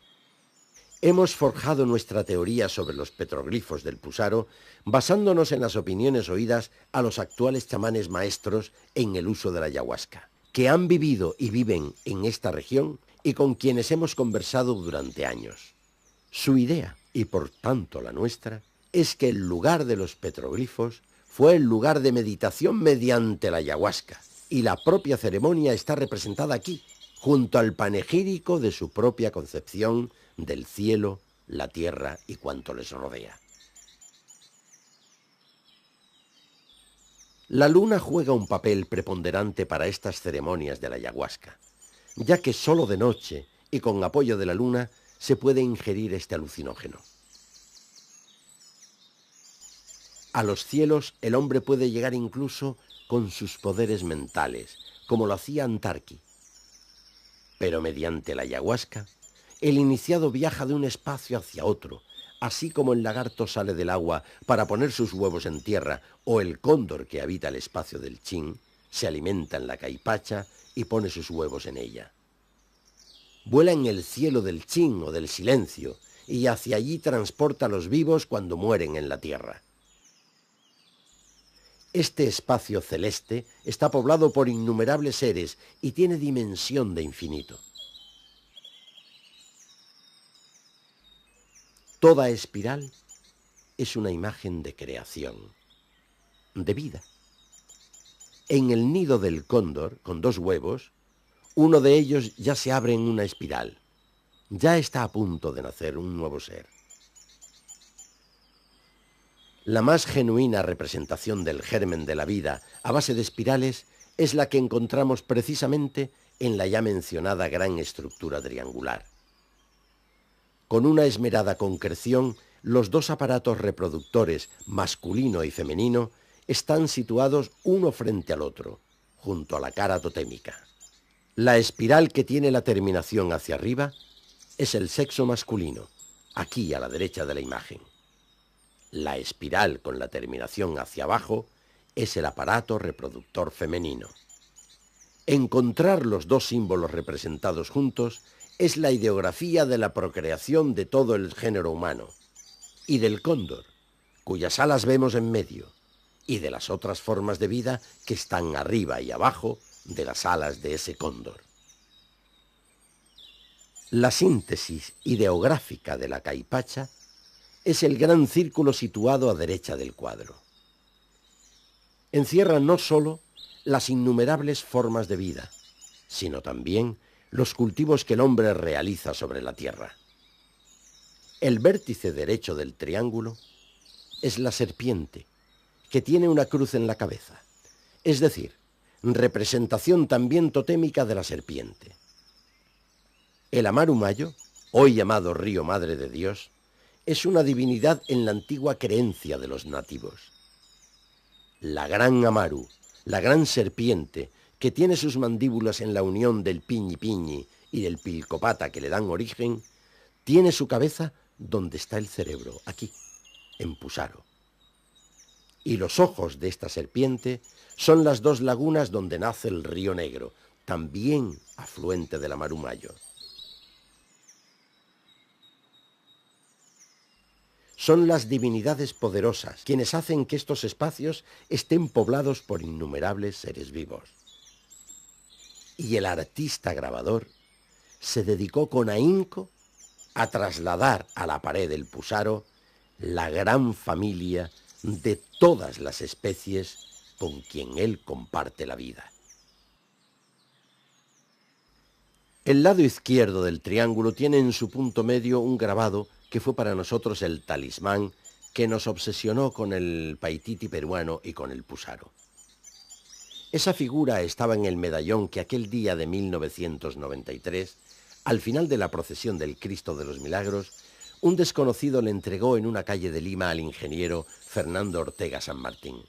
Hemos forjado nuestra teoría sobre los petroglifos del Pusaro basándonos en las opiniones oídas a los actuales chamanes maestros en el uso de la ayahuasca, que han vivido y viven en esta región y con quienes hemos conversado durante años. Su idea, y por tanto la nuestra, es que el lugar de los petroglifos fue el lugar de meditación mediante la ayahuasca, y la propia ceremonia está representada aquí, junto al panegírico de su propia concepción del cielo, la tierra y cuanto les rodea. La luna juega un papel preponderante para estas ceremonias de la ayahuasca, ya que solo de noche y con apoyo de la luna se puede ingerir este alucinógeno. A los cielos el hombre puede llegar incluso con sus poderes mentales, como lo hacía Antarqui. Pero mediante la ayahuasca, el iniciado viaja de un espacio hacia otro, así como el lagarto sale del agua para poner sus huevos en tierra, o el cóndor que habita el espacio del Chin, se alimenta en la caipacha y pone sus huevos en ella. Vuela en el cielo del Chin o del silencio, y hacia allí transporta a los vivos cuando mueren en la tierra. Este espacio celeste está poblado por innumerables seres y tiene dimensión de infinito. Toda espiral es una imagen de creación, de vida. En el nido del cóndor, con 2 huevos, uno de ellos ya se abre en una espiral. Ya está a punto de nacer un nuevo ser. La más genuina representación del germen de la vida a base de espirales es la que encontramos precisamente en la ya mencionada gran estructura triangular. Con una esmerada concreción, los 2 aparatos reproductores, masculino y femenino, están situados uno frente al otro, junto a la cara totémica. La espiral que tiene la terminación hacia arriba es el sexo masculino, aquí a la derecha de la imagen. La espiral con la terminación hacia abajo es el aparato reproductor femenino. Encontrar los 2 símbolos representados juntos es la ideografía de la procreación de todo el género humano, y del cóndor, cuyas alas vemos en medio, y de las otras formas de vida que están arriba y abajo de las alas de ese cóndor. La síntesis ideográfica de la caipacha es el gran círculo situado a derecha del cuadro. Encierra no solo las innumerables formas de vida, sino también los cultivos que el hombre realiza sobre la tierra. El vértice derecho del triángulo es la serpiente, que tiene una cruz en la cabeza, es decir, representación también totémica de la serpiente. El Amaru-Mayo, hoy llamado Río Madre de Dios, es una divinidad en la antigua creencia de los nativos. La gran Amaru, la gran serpiente, que tiene sus mandíbulas en la unión del piñi piñi y del pilcopata que le dan origen, tiene su cabeza donde está el cerebro, aquí, en Pusaro. Y los ojos de esta serpiente son las dos lagunas donde nace el río Negro, también afluente del Amaru-Mayo. Son las divinidades poderosas quienes hacen que estos espacios estén poblados por innumerables seres vivos. Y el artista grabador se dedicó con ahínco a trasladar a la pared del Pusaro la gran familia de todas las especies con quien él comparte la vida. El lado izquierdo del triángulo tiene en su punto medio un grabado que fue para nosotros el talismán que nos obsesionó con el paititi peruano y con el Pusaro. Esa figura estaba en el medallón que aquel día de 1993, al final de la procesión del Cristo de los Milagros, un desconocido le entregó en una calle de Lima al ingeniero Fernando Ortega San Martín.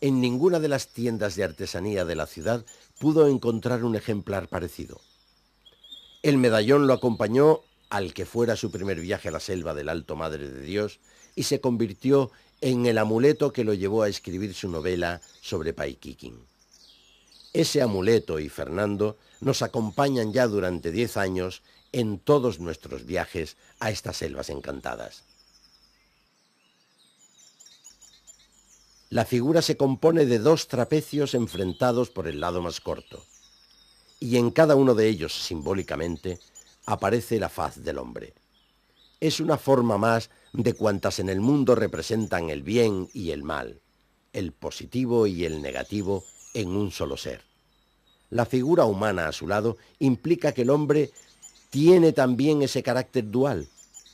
En ninguna de las tiendas de artesanía de la ciudad pudo encontrar un ejemplar parecido. El medallón lo acompañó al que fuera su primer viaje a la selva del Alto Madre de Dios y se convirtió en el amuleto que lo llevó a escribir su novela sobre Paiquiquín. Ese amuleto y Fernando nos acompañan ya durante 10 años en todos nuestros viajes a estas selvas encantadas. La figura se compone de 2 trapecios enfrentados por el lado más corto, y en cada uno de ellos, simbólicamente, aparece la faz del hombre. Es una forma más de cuantas en el mundo representan el bien y el mal, el positivo y el negativo en un solo ser. La figura humana a su lado implica que el hombre tiene también ese carácter dual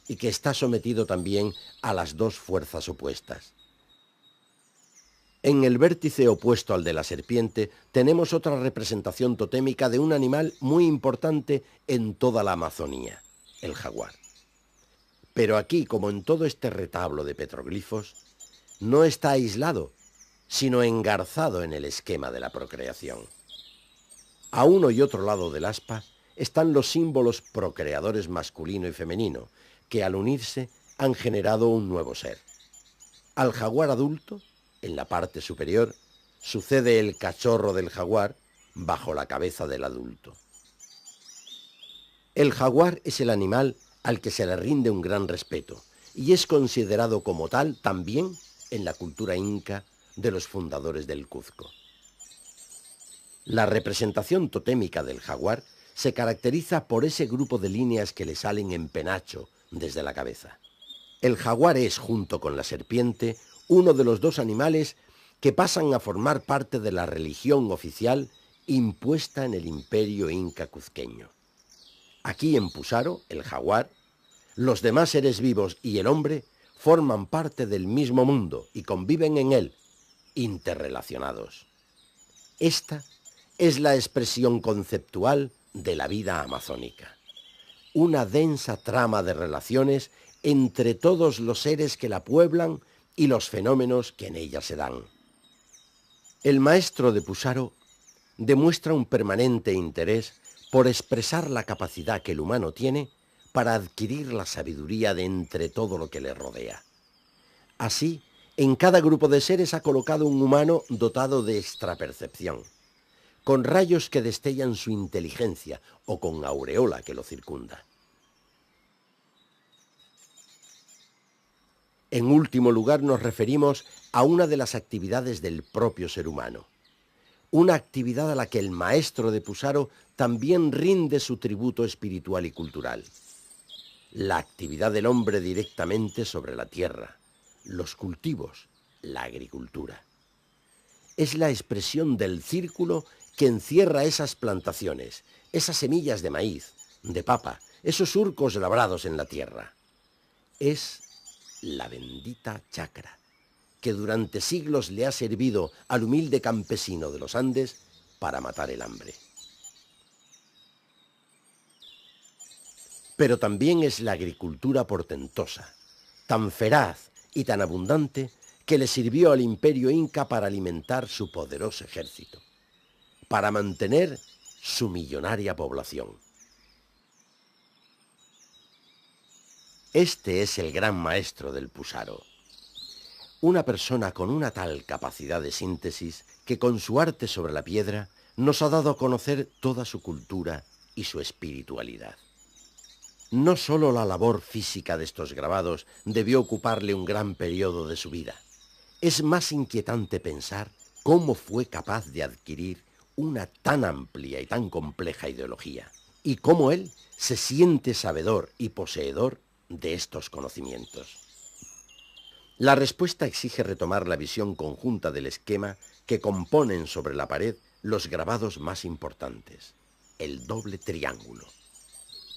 y que está sometido también a las 2 fuerzas opuestas. En el vértice opuesto al de la serpiente tenemos otra representación totémica de un animal muy importante en toda la Amazonía, el jaguar. Pero aquí, como en todo este retablo de petroglifos, no está aislado, sino engarzado en el esquema de la procreación. A uno y otro lado del aspa están los símbolos procreadores masculino y femenino, que al unirse han generado un nuevo ser. Al jaguar adulto, en la parte superior, sucede el cachorro del jaguar bajo la cabeza del adulto. El jaguar es el animal al que se le rinde un gran respeto y es considerado como tal también en la cultura inca de los fundadores del Cuzco. La representación totémica del jaguar se caracteriza por ese grupo de líneas que le salen en penacho desde la cabeza. El jaguar es, junto con la serpiente, uno de los 2 animales que pasan a formar parte de la religión oficial impuesta en el imperio inca cuzqueño. Aquí en Pusaro, el jaguar, los demás seres vivos y el hombre forman parte del mismo mundo y conviven en él, interrelacionados. Esta es la expresión conceptual de la vida amazónica. Una densa trama de relaciones entre todos los seres que la pueblan y los fenómenos que en ella se dan. El maestro de Pusaro demuestra un permanente interés por expresar la capacidad que el humano tiene para adquirir la sabiduría de entre todo lo que le rodea. Así, en cada grupo de seres ha colocado un humano dotado de extrapercepción, con rayos que destellan su inteligencia o con aureola que lo circunda. En último lugar, nos referimos a una de las actividades del propio ser humano, una actividad a la que el maestro de Pusaro también rinde su tributo espiritual y cultural, la actividad del hombre directamente sobre la tierra, los cultivos, la agricultura. Es la expresión del círculo que encierra esas plantaciones, esas semillas de maíz, de papa, esos surcos labrados en la tierra. Es la bendita chacra, que durante siglos le ha servido al humilde campesino de los Andes para matar el hambre. Pero también es la agricultura portentosa, tan feraz y tan abundante que le sirvió al imperio inca para alimentar su poderoso ejército, para mantener su millonaria población. Este es el gran maestro del Pusaro, una persona con una tal capacidad de síntesis que con su arte sobre la piedra nos ha dado a conocer toda su cultura y su espiritualidad. No solo la labor física de estos grabados debió ocuparle un gran periodo de su vida. Es más inquietante pensar cómo fue capaz de adquirir una tan amplia y tan compleja ideología, y cómo él se siente sabedor y poseedor de estos conocimientos. La respuesta exige retomar la visión conjunta del esquema que componen sobre la pared los grabados más importantes, el doble triángulo.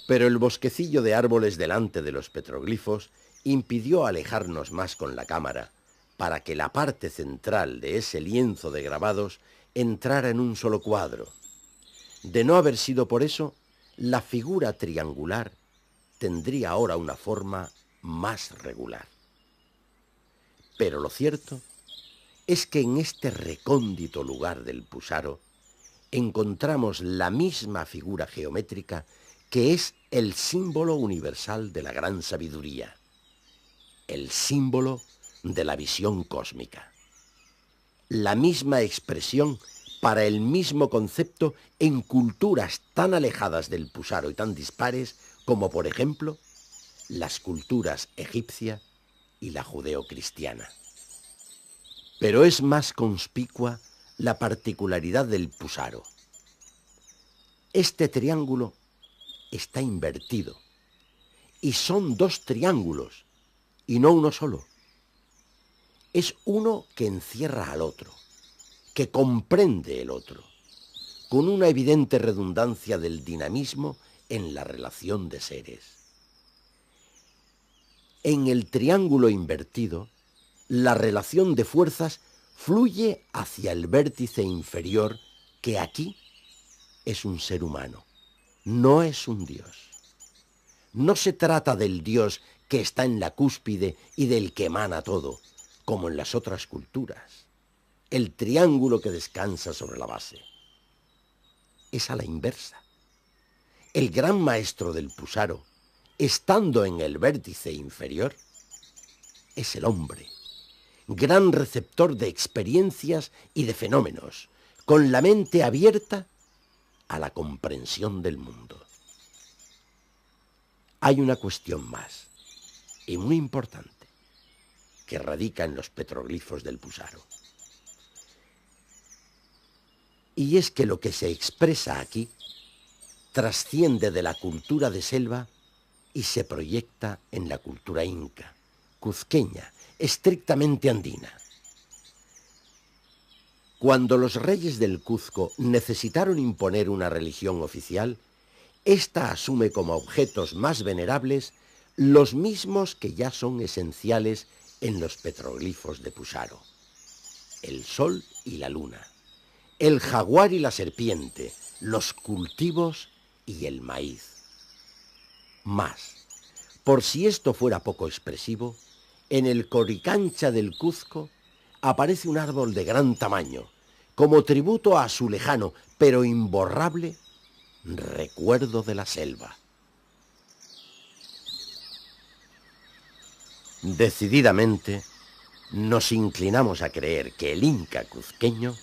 Pero el bosquecillo de árboles delante de los petroglifos impidió alejarnos más con la cámara para que la parte central de ese lienzo de grabados entrara en un solo cuadro. De no haber sido por eso, la figura triangular tendría ahora una forma más regular. Pero lo cierto es que en este recóndito lugar del Pusaro encontramos la misma figura geométrica que es el símbolo universal de la gran sabiduría, el símbolo de la visión cósmica. La misma expresión para el mismo concepto en culturas tan alejadas del Pusaro y tan dispares como, por ejemplo, las culturas egipcia y la judeocristiana. Pero es más conspicua la particularidad del Pusaro. Este triángulo está invertido, y son dos triángulos, y no uno solo. Es uno que encierra al otro, que comprende el otro, con una evidente redundancia del dinamismo en la relación de seres. En el triángulo invertido, la relación de fuerzas fluye hacia el vértice inferior, que aquí es un ser humano, no es un dios. No se trata del dios que está en la cúspide y del que emana todo, como en las otras culturas. El triángulo que descansa sobre la base. Es a la inversa. El gran maestro del Pusaro, estando en el vértice inferior, es el hombre, gran receptor de experiencias y de fenómenos, con la mente abierta a la comprensión del mundo. Hay una cuestión más, y muy importante, que radica en los petroglifos del Pusaro. Y es que lo que se expresa aquí trasciende de la cultura de selva y se proyecta en la cultura inca, cuzqueña, estrictamente andina. Cuando los reyes del Cuzco necesitaron imponer una religión oficial, ésta asume como objetos más venerables los mismos que ya son esenciales en los petroglifos de Pusaro: el sol y la luna, el jaguar y la serpiente, los cultivos y el maíz. Más, por si esto fuera poco expresivo, en el Coricancha del Cuzco aparece un árbol de gran tamaño, como tributo a su lejano, pero imborrable, recuerdo de la selva. Decididamente, nos inclinamos a creer que el inca cuzqueño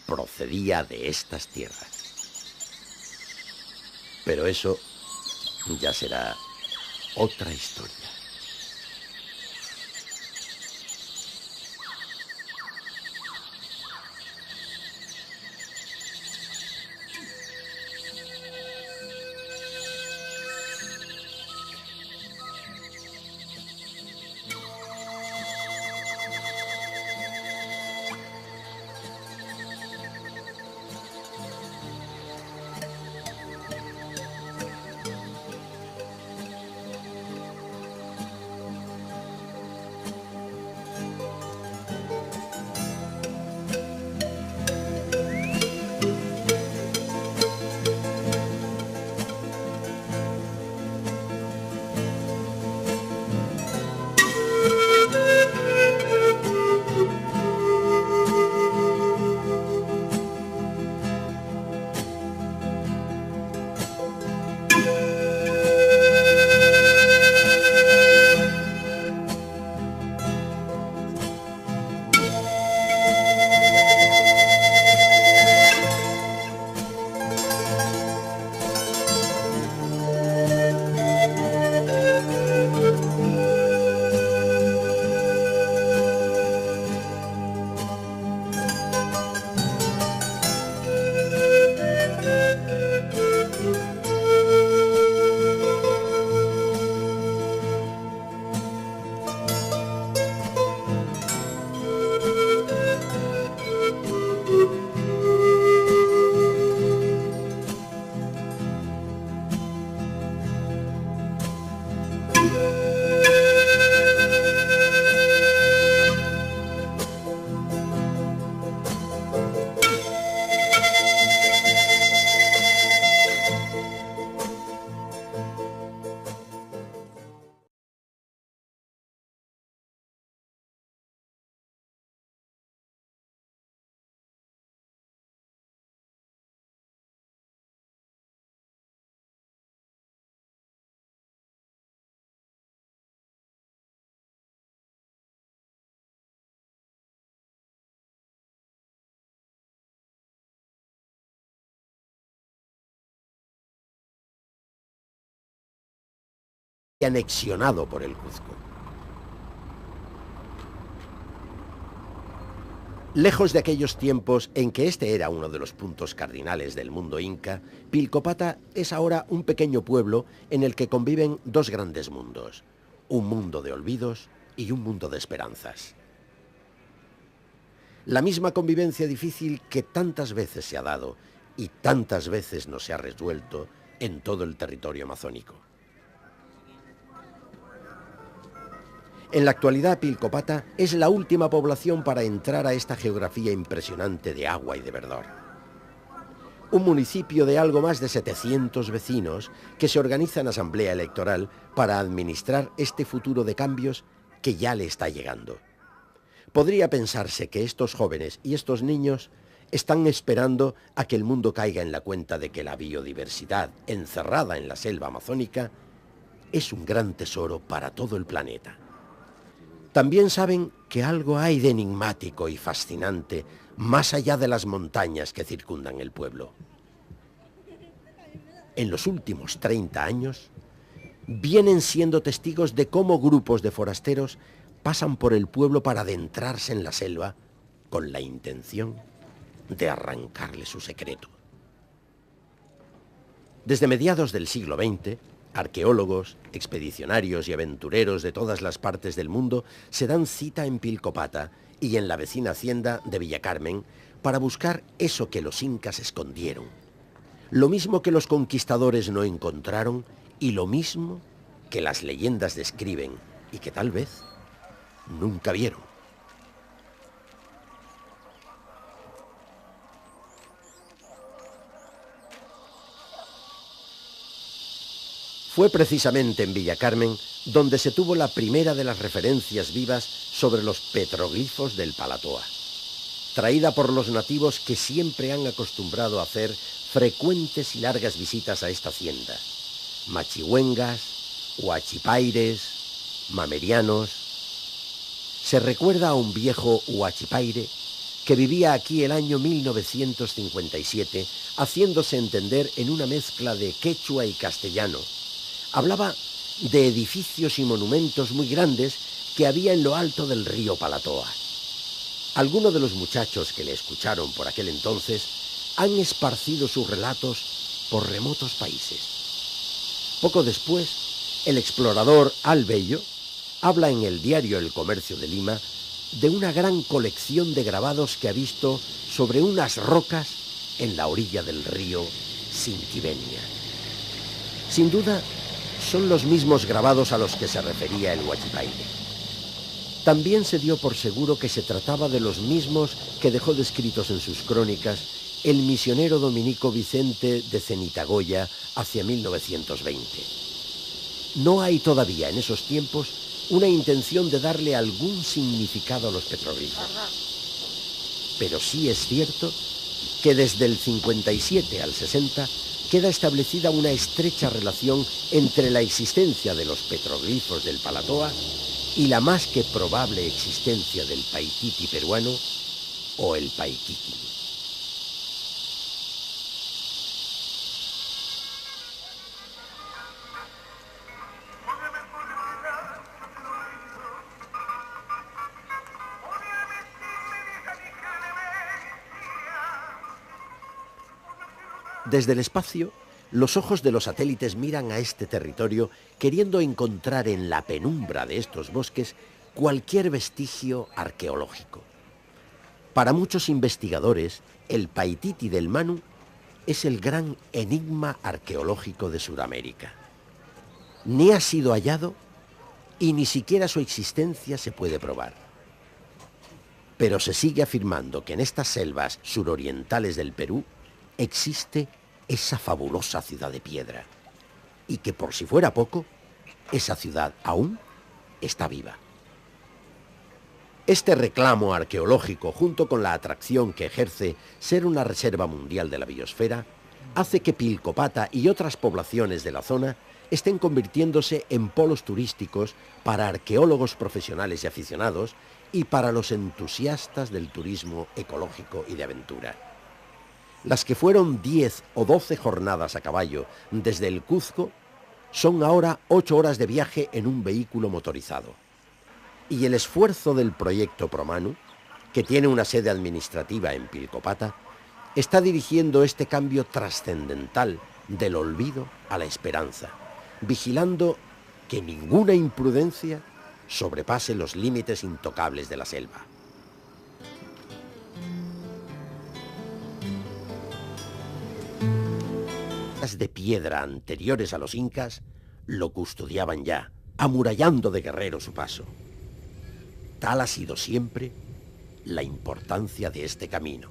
procedía de estas tierras. Pero eso ya será otra historia. Anexionado por el Cuzco. Lejos de aquellos tiempos en que este era uno de los puntos cardinales del mundo inca, Pilcopata es ahora un pequeño pueblo en el que conviven dos grandes mundos, un mundo de olvidos y un mundo de esperanzas. La misma convivencia difícil que tantas veces se ha dado y tantas veces no se ha resuelto en todo el territorio amazónico. En la actualidad, Pilcopata es la última población para entrar a esta geografía impresionante de agua y de verdor. Un municipio de algo más de 700 vecinos que se organiza en asamblea electoral para administrar este futuro de cambios que ya le está llegando. Podría pensarse que estos jóvenes y estos niños están esperando a que el mundo caiga en la cuenta de que la biodiversidad encerrada en la selva amazónica es un gran tesoro para todo el planeta. También saben que algo hay de enigmático y fascinante más allá de las montañas que circundan el pueblo. En los últimos 30 años, vienen siendo testigos de cómo grupos de forasteros pasan por el pueblo para adentrarse en la selva con la intención de arrancarle su secreto. Desde mediados del siglo XX, arqueólogos, expedicionarios y aventureros de todas las partes del mundo se dan cita en Pilcopata y en la vecina hacienda de Villacarmen para buscar eso que los incas escondieron, lo mismo que los conquistadores no encontraron y lo mismo que las leyendas describen y que tal vez nunca vieron. Fue precisamente en Villacarmen donde se tuvo la primera de las referencias vivas sobre los petroglifos del Palatoa, traída por los nativos que siempre han acostumbrado a hacer frecuentes y largas visitas a esta hacienda. Machihuengas, huachipaires, mamerianos. Se recuerda a un viejo huachipaire que vivía aquí el año 1957, haciéndose entender en una mezcla de quechua y castellano. Hablaba de edificios y monumentos muy grandes que había en lo alto del río Palatoa. Algunos de los muchachos que le escucharon por aquel entonces han esparcido sus relatos por remotos países. Poco después, el explorador Al Bello habla en el diario El Comercio de Lima de una gran colección de grabados que ha visto sobre unas rocas en la orilla del río Sinquibenia. Sin duda, son los mismos grabados a los que se refería el huachipaire. También se dio por seguro que se trataba de los mismos que dejó descritos en sus crónicas el misionero dominico Vicente de Cenitagoya hacia 1920. No hay todavía en esos tiempos una intención de darle algún significado a los petroglifos. Pero sí es cierto que desde el 57 al 60 queda establecida una estrecha relación entre la existencia de los petroglifos del Palatoa y la más que probable existencia del Paititi peruano o el Paikiki. Desde el espacio, los ojos de los satélites miran a este territorio queriendo encontrar en la penumbra de estos bosques cualquier vestigio arqueológico. Para muchos investigadores, el Paititi del Manu es el gran enigma arqueológico de Sudamérica. Ni ha sido hallado y ni siquiera su existencia se puede probar. Pero se sigue afirmando que en estas selvas surorientales del Perú existe esa fabulosa ciudad de piedra, y que por si fuera poco, esa ciudad aún está viva. Este reclamo arqueológico, junto con la atracción que ejerce ser una reserva mundial de la biosfera, hace que Pilcopata y otras poblaciones de la zona estén convirtiéndose en polos turísticos para arqueólogos profesionales y aficionados y para los entusiastas del turismo ecológico y de aventura. Las que fueron 10 o 12 jornadas a caballo desde el Cuzco son ahora 8 horas de viaje en un vehículo motorizado. Y el esfuerzo del proyecto Promanu, que tiene una sede administrativa en Pilcopata, está dirigiendo este cambio trascendental del olvido a la esperanza, vigilando que ninguna imprudencia sobrepase los límites intocables de la selva. De piedra anteriores a los incas lo custodiaban ya, amurallando de guerrero su paso. Tal ha sido siempre la importancia de este camino.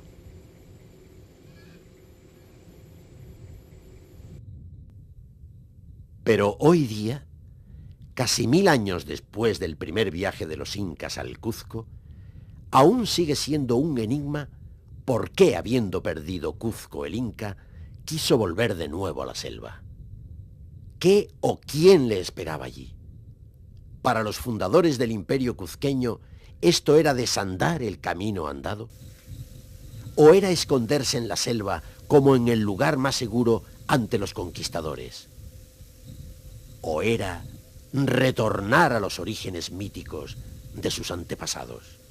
Pero hoy día, casi 1000 años después del primer viaje de los incas al Cuzco, aún sigue siendo un enigma por qué, habiendo perdido Cuzco el inca, quiso volver de nuevo a la selva. ¿Qué o quién le esperaba allí? Para los fundadores del imperio cuzqueño, ¿esto era desandar el camino andado? ¿O era esconderse en la selva como en el lugar más seguro ante los conquistadores? ¿O era retornar a los orígenes míticos de sus antepasados?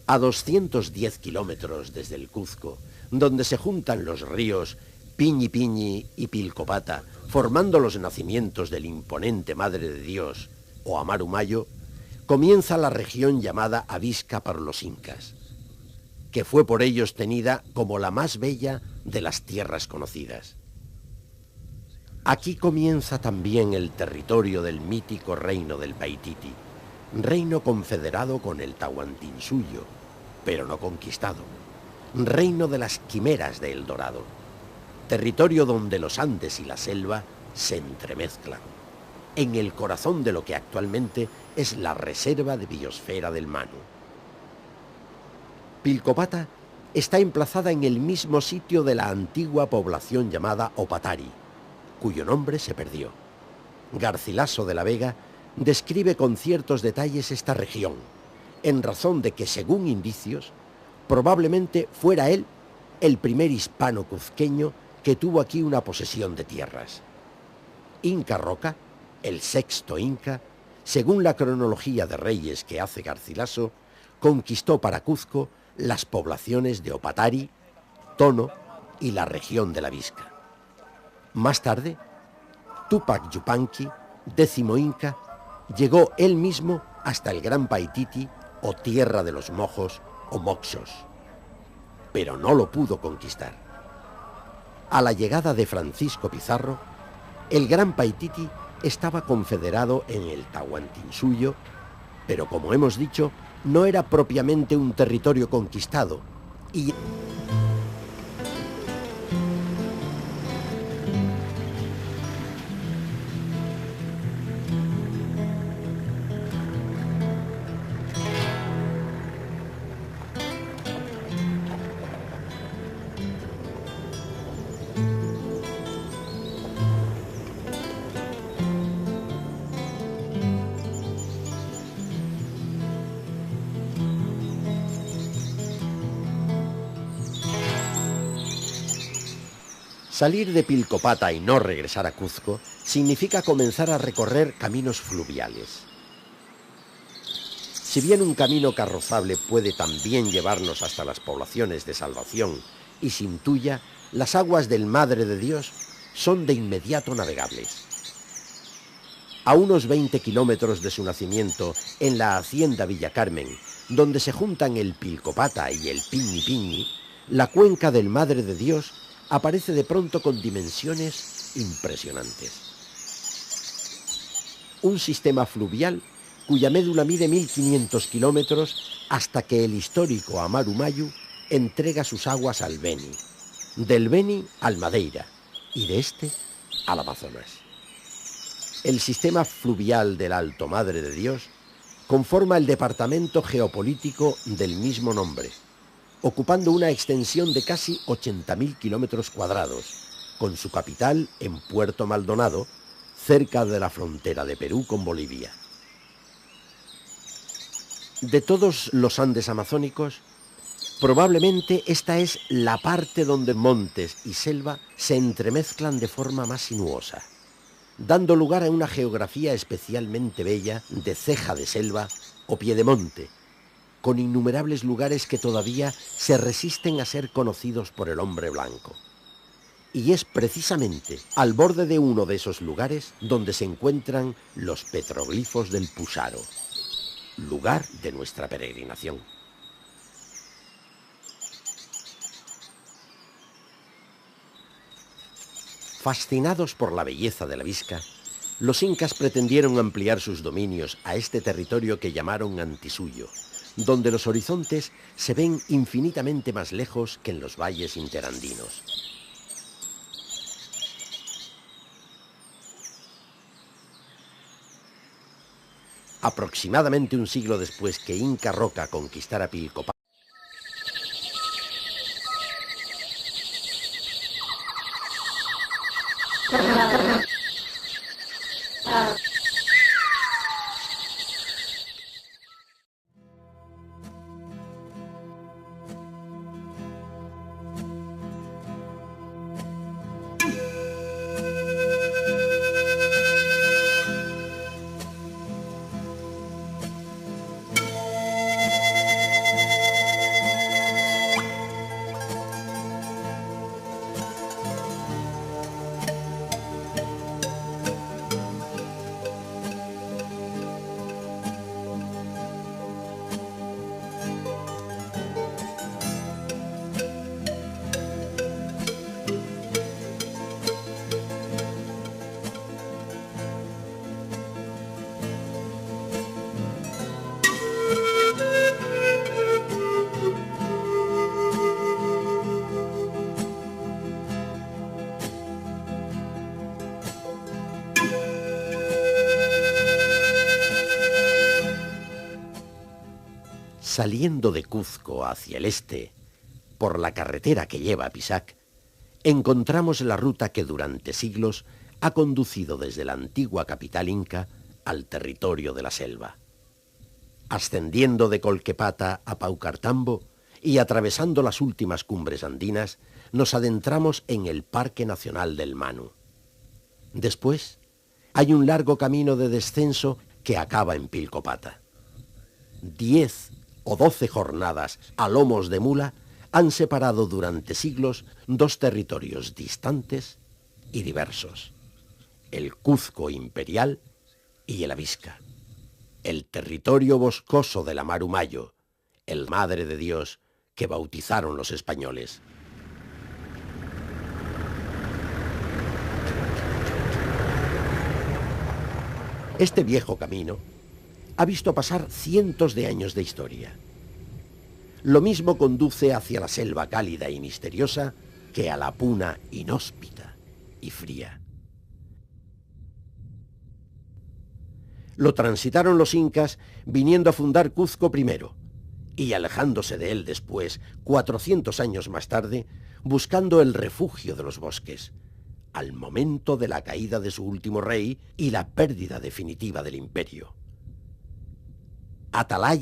A 210 kilómetros desde el Cuzco, donde se juntan los ríos Piñi Piñi y Pilcopata, formando los nacimientos del imponente Madre de Dios, o Amarumayo, comienza la región llamada Avisca por los incas, que fue por ellos tenida como la más bella de las tierras conocidas. Aquí comienza también el territorio del mítico reino del Paititi, reino confederado con el Tahuantinsuyo, pero no conquistado, reino de las quimeras de El Dorado, territorio donde los Andes y la selva se entremezclan, en el corazón de lo que actualmente es la reserva de biosfera del Manu. Pilcopata está emplazada en el mismo sitio de la antigua población llamada Opatari, cuyo nombre se perdió. Garcilaso de la Vega describe con ciertos detalles esta región, en razón de que, según indicios, probablemente fuera él el primer hispano cuzqueño que tuvo aquí una posesión de tierras. Inca Roca, el sexto inca, según la cronología de reyes que hace Garcilaso, conquistó para Cuzco las poblaciones de Opatari, Tono y la región de la Visca. Más tarde, Tupac Yupanqui, décimo inca, llegó él mismo hasta el Gran Paititi o Tierra de los Mojos o Moxos, pero no lo pudo conquistar. A la llegada de Francisco Pizarro, el Gran Paititi estaba confederado en el Tahuantinsuyo, pero como hemos dicho, no era propiamente un territorio conquistado y Salir de Pilcopata y no regresar a Cuzco significa comenzar a recorrer caminos fluviales. Si bien un camino carrozable puede también llevarnos hasta las poblaciones de Salvación y Sintuya, las aguas del Madre de Dios son de inmediato navegables. A unos 20 kilómetros de su nacimiento, en la hacienda Villa Carmen, donde se juntan el Pilcopata y el Piñi Piñi, la cuenca del Madre de Dios aparece de pronto con dimensiones impresionantes. Un sistema fluvial cuya médula mide 1500 kilómetros hasta que el histórico Amaru Mayu entrega sus aguas al Beni, del Beni al Madeira y de este al Amazonas. El sistema fluvial del Alto Madre de Dios conforma el departamento geopolítico del mismo nombre, ocupando una extensión de casi 80.000 kilómetros cuadrados, con su capital en Puerto Maldonado, cerca de la frontera de Perú con Bolivia. De todos los Andes amazónicos, probablemente esta es la parte donde montes y selva se entremezclan de forma más sinuosa, dando lugar a una geografía especialmente bella de ceja de selva o piedemonte, con innumerables lugares que todavía se resisten a ser conocidos por el hombre blanco. Y es precisamente al borde de uno de esos lugares donde se encuentran los petroglifos del Pusaro, lugar de nuestra peregrinación. Fascinados por la belleza de la Visca, los incas pretendieron ampliar sus dominios a este territorio que llamaron Antisuyo, donde los horizontes se ven infinitamente más lejos que en los valles interandinos. Aproximadamente un siglo después que Inca Roca conquistara Pilcopata, saliendo de Cuzco hacia el este, por la carretera que lleva a Pisac, encontramos la ruta que durante siglos ha conducido desde la antigua capital inca al territorio de la selva. Ascendiendo de Colquepata a Paucartambo y atravesando las últimas cumbres andinas, nos adentramos en el Parque Nacional del Manu. Después, hay un largo camino de descenso que acaba en Pilcopata. 10 o 12 jornadas a lomos de mula han separado durante siglos dos territorios distantes y diversos, el Cuzco imperial y el Avisca, el territorio boscoso del Amaru Mayo, el Madre de Dios que bautizaron los españoles. Este viejo camino ha visto pasar cientos de años de historia. Lo mismo conduce hacia la selva cálida y misteriosa que a la puna inhóspita y fría. Lo transitaron los incas viniendo a fundar Cuzco primero y alejándose de él después, 400 años más tarde, buscando el refugio de los bosques, al momento de la caída de su último rey y la pérdida definitiva del imperio. Atalaya